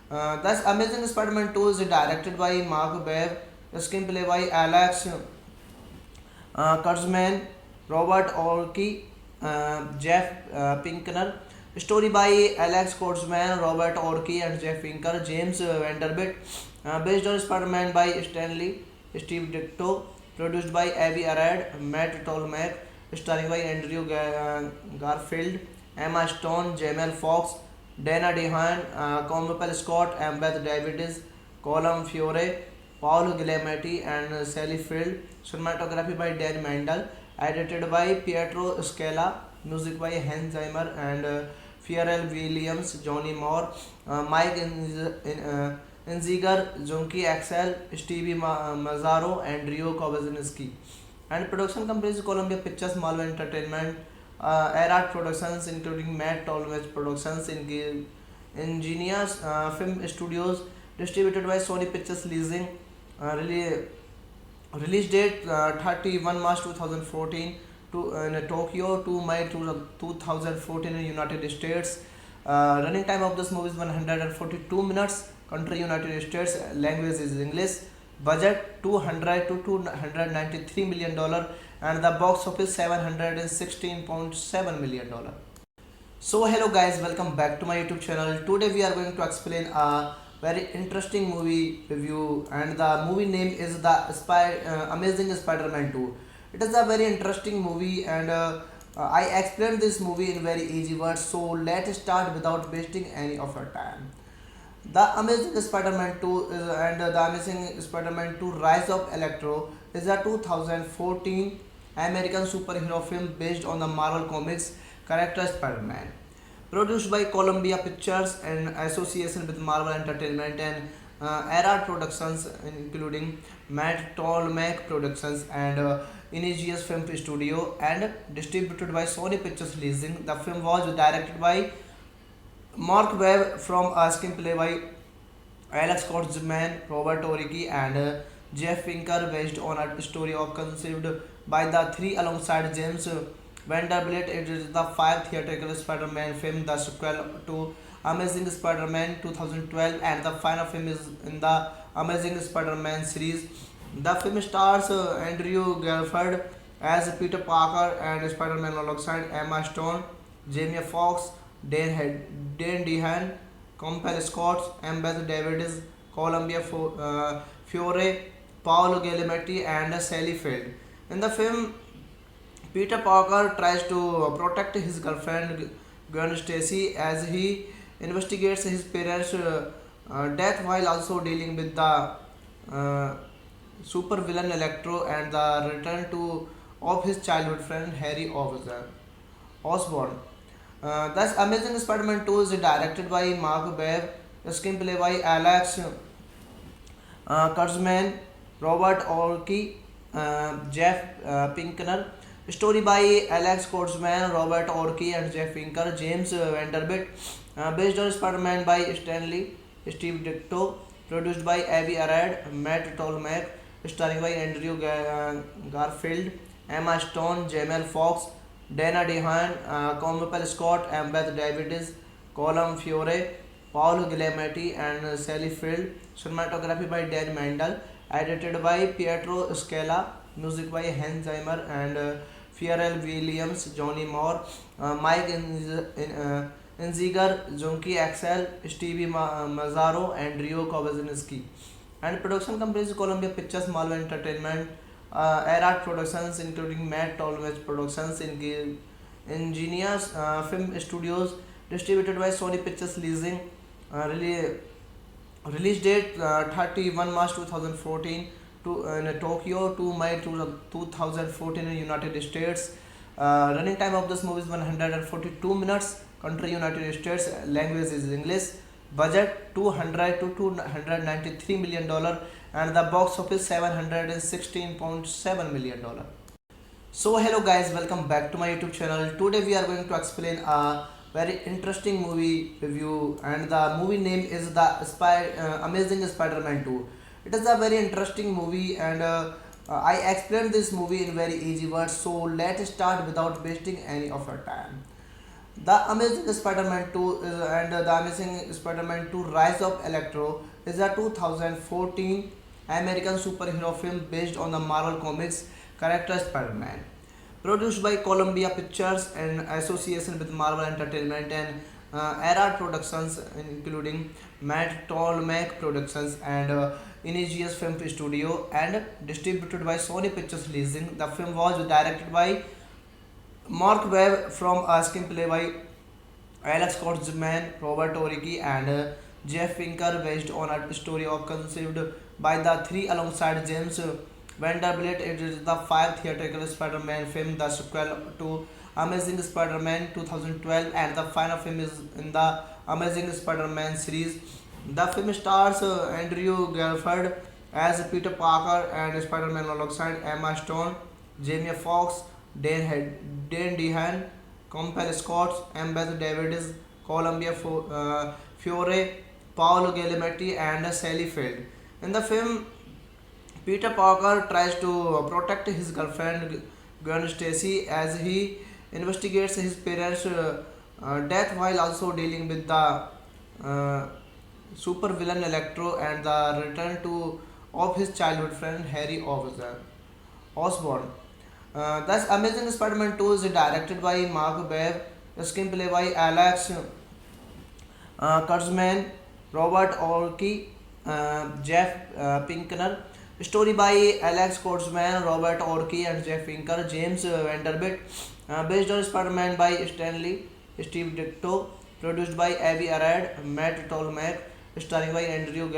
Speaker 2: Thus, Amazing Spider-Man 2 is directed by Mark Webb, screenplay by Alex Kurtzman, Robert Orci, Jeff Pinkner. Story by Alex Kurtzman, Robert Orci, and Jeff Pinker. James Vanderbilt. Based on Spider-Man by Stanley Steve Ditko. Produced by Avi Arad, Matt Tolmach. Starring by Andrew Garfield, Emma Stone, Jamel Foxx, Dana Dehan, Compel Scott, Embeth Davids, Colum Fiore, Paul Giamatti, and Sally Field. Cinematography by Dan Mandel. Edited by Pietro Scala. Music by Hans Zimmer and Pharrell Williams, Johnny Moore, Mike Inziger, Junkie Axel, Stevie Mazzaro, and Rio Kowazinski. And production companies Columbia Pictures, Marvel Entertainment, Erard Productions, including Matt Tolmage Productions, Ingenious Film Studios, distributed by Sony Pictures Leasing. Release date 31 March 2014 to in Tokyo, to May 2014 in United States. Running time of this movie is 142 minutes. Country United States. Language is English. Budget 200 to 293 million dollar, and the box office 716.7 million dollar. So hello guys, welcome back to my YouTube channel. Today we are going to explain a very interesting movie review, and the movie name is the Amazing Spider-Man 2. It is a very interesting movie, and I explained this movie in very easy words. So let's start without wasting any of our time. The Amazing Spider-Man 2 is, and The Amazing Spider-Man 2 Rise of Electro is a 2014 American superhero film based on the Marvel Comics character Spider-Man. Produced by Columbia Pictures in association with Marvel Entertainment and Erard Productions, including Matt Tolmach Productions and Ingenious Film Studio, and distributed by Sony Pictures Leasing. The film was directed by Mark Webb from a screenplay by Alex Kurtzman, Robert Oriki, and Jeff Pinker, based on a story of conceived by the three alongside James Vanderbilt. It is the fifth theatrical Spider-Man film, the sequel to Amazing Spider-Man 2012, and the final film is in the Amazing Spider-Man series. The film stars Andrew Garfield as Peter Parker and Spider-Man alongside Emma Stone, Jamie Foxx, Dane DeHaan, Compel Scott, Embeth Davids, Fiore, Paolo Giamatti, and Sally Field. In the film, Peter Parker tries to protect his girlfriend Gwen Stacy as he investigates his parents' death while also dealing with the uh, supervillain Electro and the return to of his childhood friend Harry Osborn. Thus, Amazing Spider-Man 2 is directed by Mark Webb, screenplay by Alex Kurtzman, Robert Orci, Jeff Pinkner. Story by Alex Kurtzman, Robert Orci, and Jeff Pinker. James Vanderbilt. Based on Spider-Man by Stanley Steve Ditko. Produced by Avi Arad, Matt Tolmach. Starring by Andrew Garfield, Emma Stone, Jamel Foxx, Dana DeHaan, Comopel Scott, Embeth Davids, Colum Fiore, Paul Giamatti, and Sally Field. Cinematography by Dan Mandel. Edited by Pietro Scala. Music by Hans Zimmer and Pharrell Williams, Johnny Moore, Mike Inziger, Junkie Axel, Stevie Mazzaro, and Rio Kowazinski. And production companies Columbia Pictures, Marvel Entertainment, Erard Productions, including Matt Tolmach Productions, Ingenious Film Studios, distributed by Sony Pictures Leasing. Really Release date 31 March 2014 to in Tokyo, 2 May 2014 in United States. Running time of this movie is 142 minutes. Country United States. Language is English. Budget 200 to 293 million dollar, and the box office 716.7 million dollar. So hello guys, welcome back to my YouTube channel. Today we are going to explain a very interesting movie review, and the movie name is Amazing Spider-Man 2. It is a very interesting movie, and I explained this movie in very easy words. So let's start without wasting any of our time. The Amazing Spider-Man 2 The Amazing Spider-Man 2 Rise of Electro is a 2014 American superhero film based on the Marvel Comics character Spider-Man. Produced by Columbia Pictures in association with Marvel Entertainment and Erard Productions, including Matt Tolmach Productions and Ingenious Film Studio, and distributed by Sony Pictures Leasing. The film was directed by Mark Webb from a screenplay by Alex Kurtzman, Robert Orci, and Jeff Pinker, based on a story of conceived by the three alongside James Vanderbilt. It is the fifth theatrical Spider-Man film, the sequel to Amazing Spider-Man 2012, and the final film is in the Amazing Spider-Man series. The film stars Andrew Garfield as Peter Parker and Spider-Man alongside Emma Stone, Jamie Foxx, Dane DeHaan, Compel Scott, Embeth Davids, Fiore, Paolo Giamatti, and Sally Field. In the film, Peter Parker tries to protect his girlfriend Gwen Stacy as he investigates his parents' death while also dealing with the supervillain Electro and the return to of his childhood friend Harry Osborn. Thus, Amazing Spider-Man 2 is directed by Mark Webb, screenplay by Alex Kurtzman, Robert Orci, Jeff Pinkner. Story by Alex Kurtzman, Robert Orci, and Jeff Pinker. James Vanderbilt. Based on Spider-Man by Stanley Steve Ditko. Produced by Avi Arad, Matt Tolmach. Starring by Andrew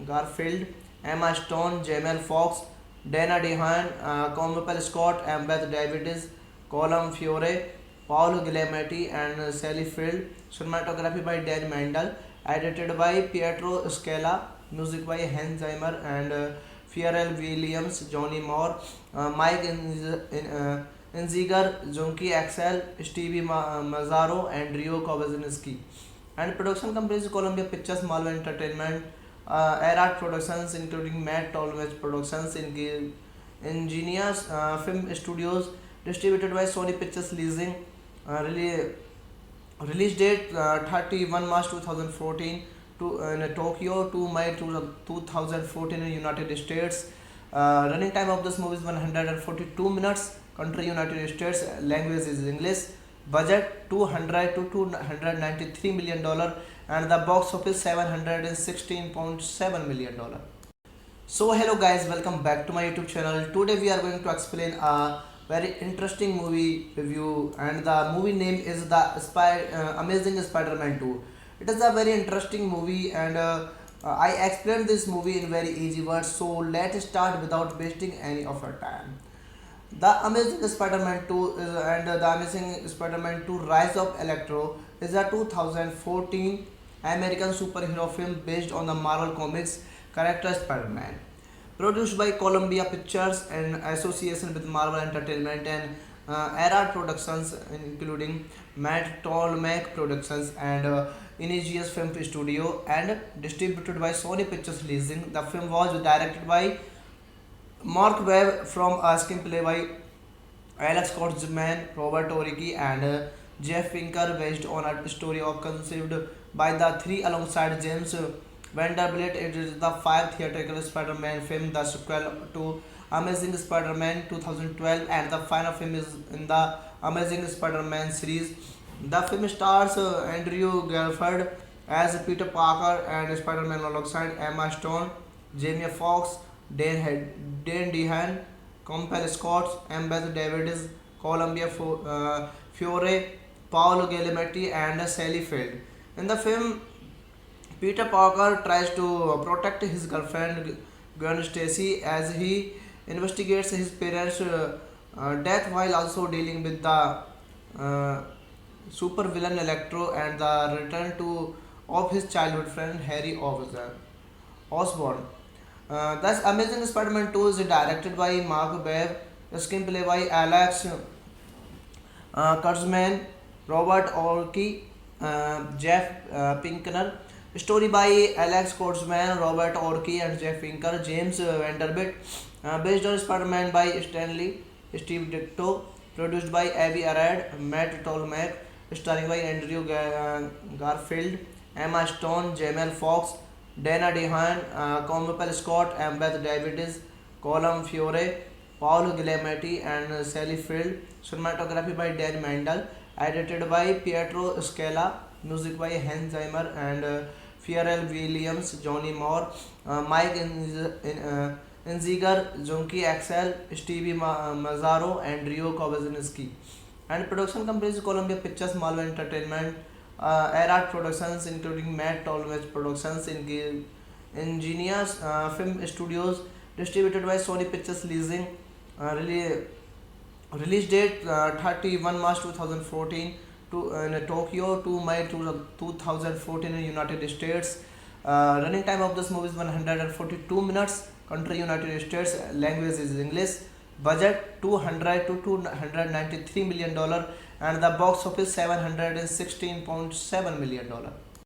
Speaker 2: Garfield, Emma Stone, Jamel Foxx, Dana DeHaan, Comopel Scott, Embeth Davids, Colum Fiore, Paul Giamatti, and Sally Field. Cinematography by Dan Mandel. Edited by Pietro Scala. Music by Hans Zimmer and Pharrell Williams, Johnny Moore, Mike Inziger, Junkie Axel, Stevie Mazzaro, and Rio Kowazinski. And production companies Columbia Pictures, Marvel Entertainment, Erard Productions, including Matt Tolmach Productions, Ingenious Film Studios, distributed by Sony Pictures Leasing. Release date 31 March 2014 to in Tokyo, 2 May 2014 in United States. Running time of this movie is 142 minutes. Country United States. Language is English. Budget 200 to 293 million dollar, and the box office 716.7 million dollar. So hello guys, welcome back to my YouTube channel. Today we are going to explain a very interesting movie review, and the movie name is Amazing Spider-Man 2. It is a very interesting movie, and I explained this movie in very easy words. So let's start without wasting any of our time. The Amazing Spider-Man 2 The Amazing Spider-Man 2 Rise of Electro is a 2014 American superhero film based on the Marvel Comics character Spider-Man. Produced by Columbia Pictures in association with Marvel Entertainment and Erard Productions, including Matt Tolmec Productions and Imageous Film Studio, and distributed by Sony Pictures Leasing. The film was directed by Mark Webb from a screenplay by Alex Kurtzman, Robert Oriki, and Jeff Pinker, based on a story of conceived by the three alongside James Vanderbilt. It is the fifth theatrical Spider-Man film, the sequel to Amazing Spider-Man 2012, and the final film is in the Amazing Spider-Man series. The film stars Andrew Garfield as Peter Parker and Spider-Man alongside Emma Stone, Jamie Foxx, Dan Dehan, Compel Scott, Embeth Davids, Columbia Fiore, Paolo Giamatti, and Sally Field. In the film, Peter Parker tries to protect his girlfriend Gwen Stacy as he investigates his parents' death, while also dealing with the uh, supervillain Electro and the return to of his childhood friend Harry Osborn. Thus, Amazing Spider-Man 2 is directed by Mark Webb, screenplay by Alex Kurtzman, Robert Orci, Jeff Pinkner. Story by Alex Kurtzman, Robert Orci, and Jeff Pinker. James Vanderbilt. Based on Spider-Man by Stanley Steve Ditko. Produced by Avi Arad, Matt Tolmec. Starring by Andrew Garfield, Emma Stone, Jamel Foxx, Dana Dehan, Compel Scott, Embeth Davids, Colum Fiore, Paul Giamatti, and Sally Field. Cinematography by Dan Mandel. Edited by Pietro Scala. Music by Hans Zimmer and Pharrell Williams, Johnny Moore, Mike Inziger, Junkie Axel, Stevie Mazzaro, and Rio Kowazinski. And production companies Columbia Pictures, Marvel Entertainment, Erard Productions, including Matt Tolmage Productions, Ingenious Film Studios, distributed by Sony Pictures Leasing. Release date 31 March 2014 in Tokyo, 2 May 2014 in United States. Running time of this movie is 142 minutes. Country United States. Language is English. Budget 200 to 293 million dollar, and the box office 716.7 million dollar.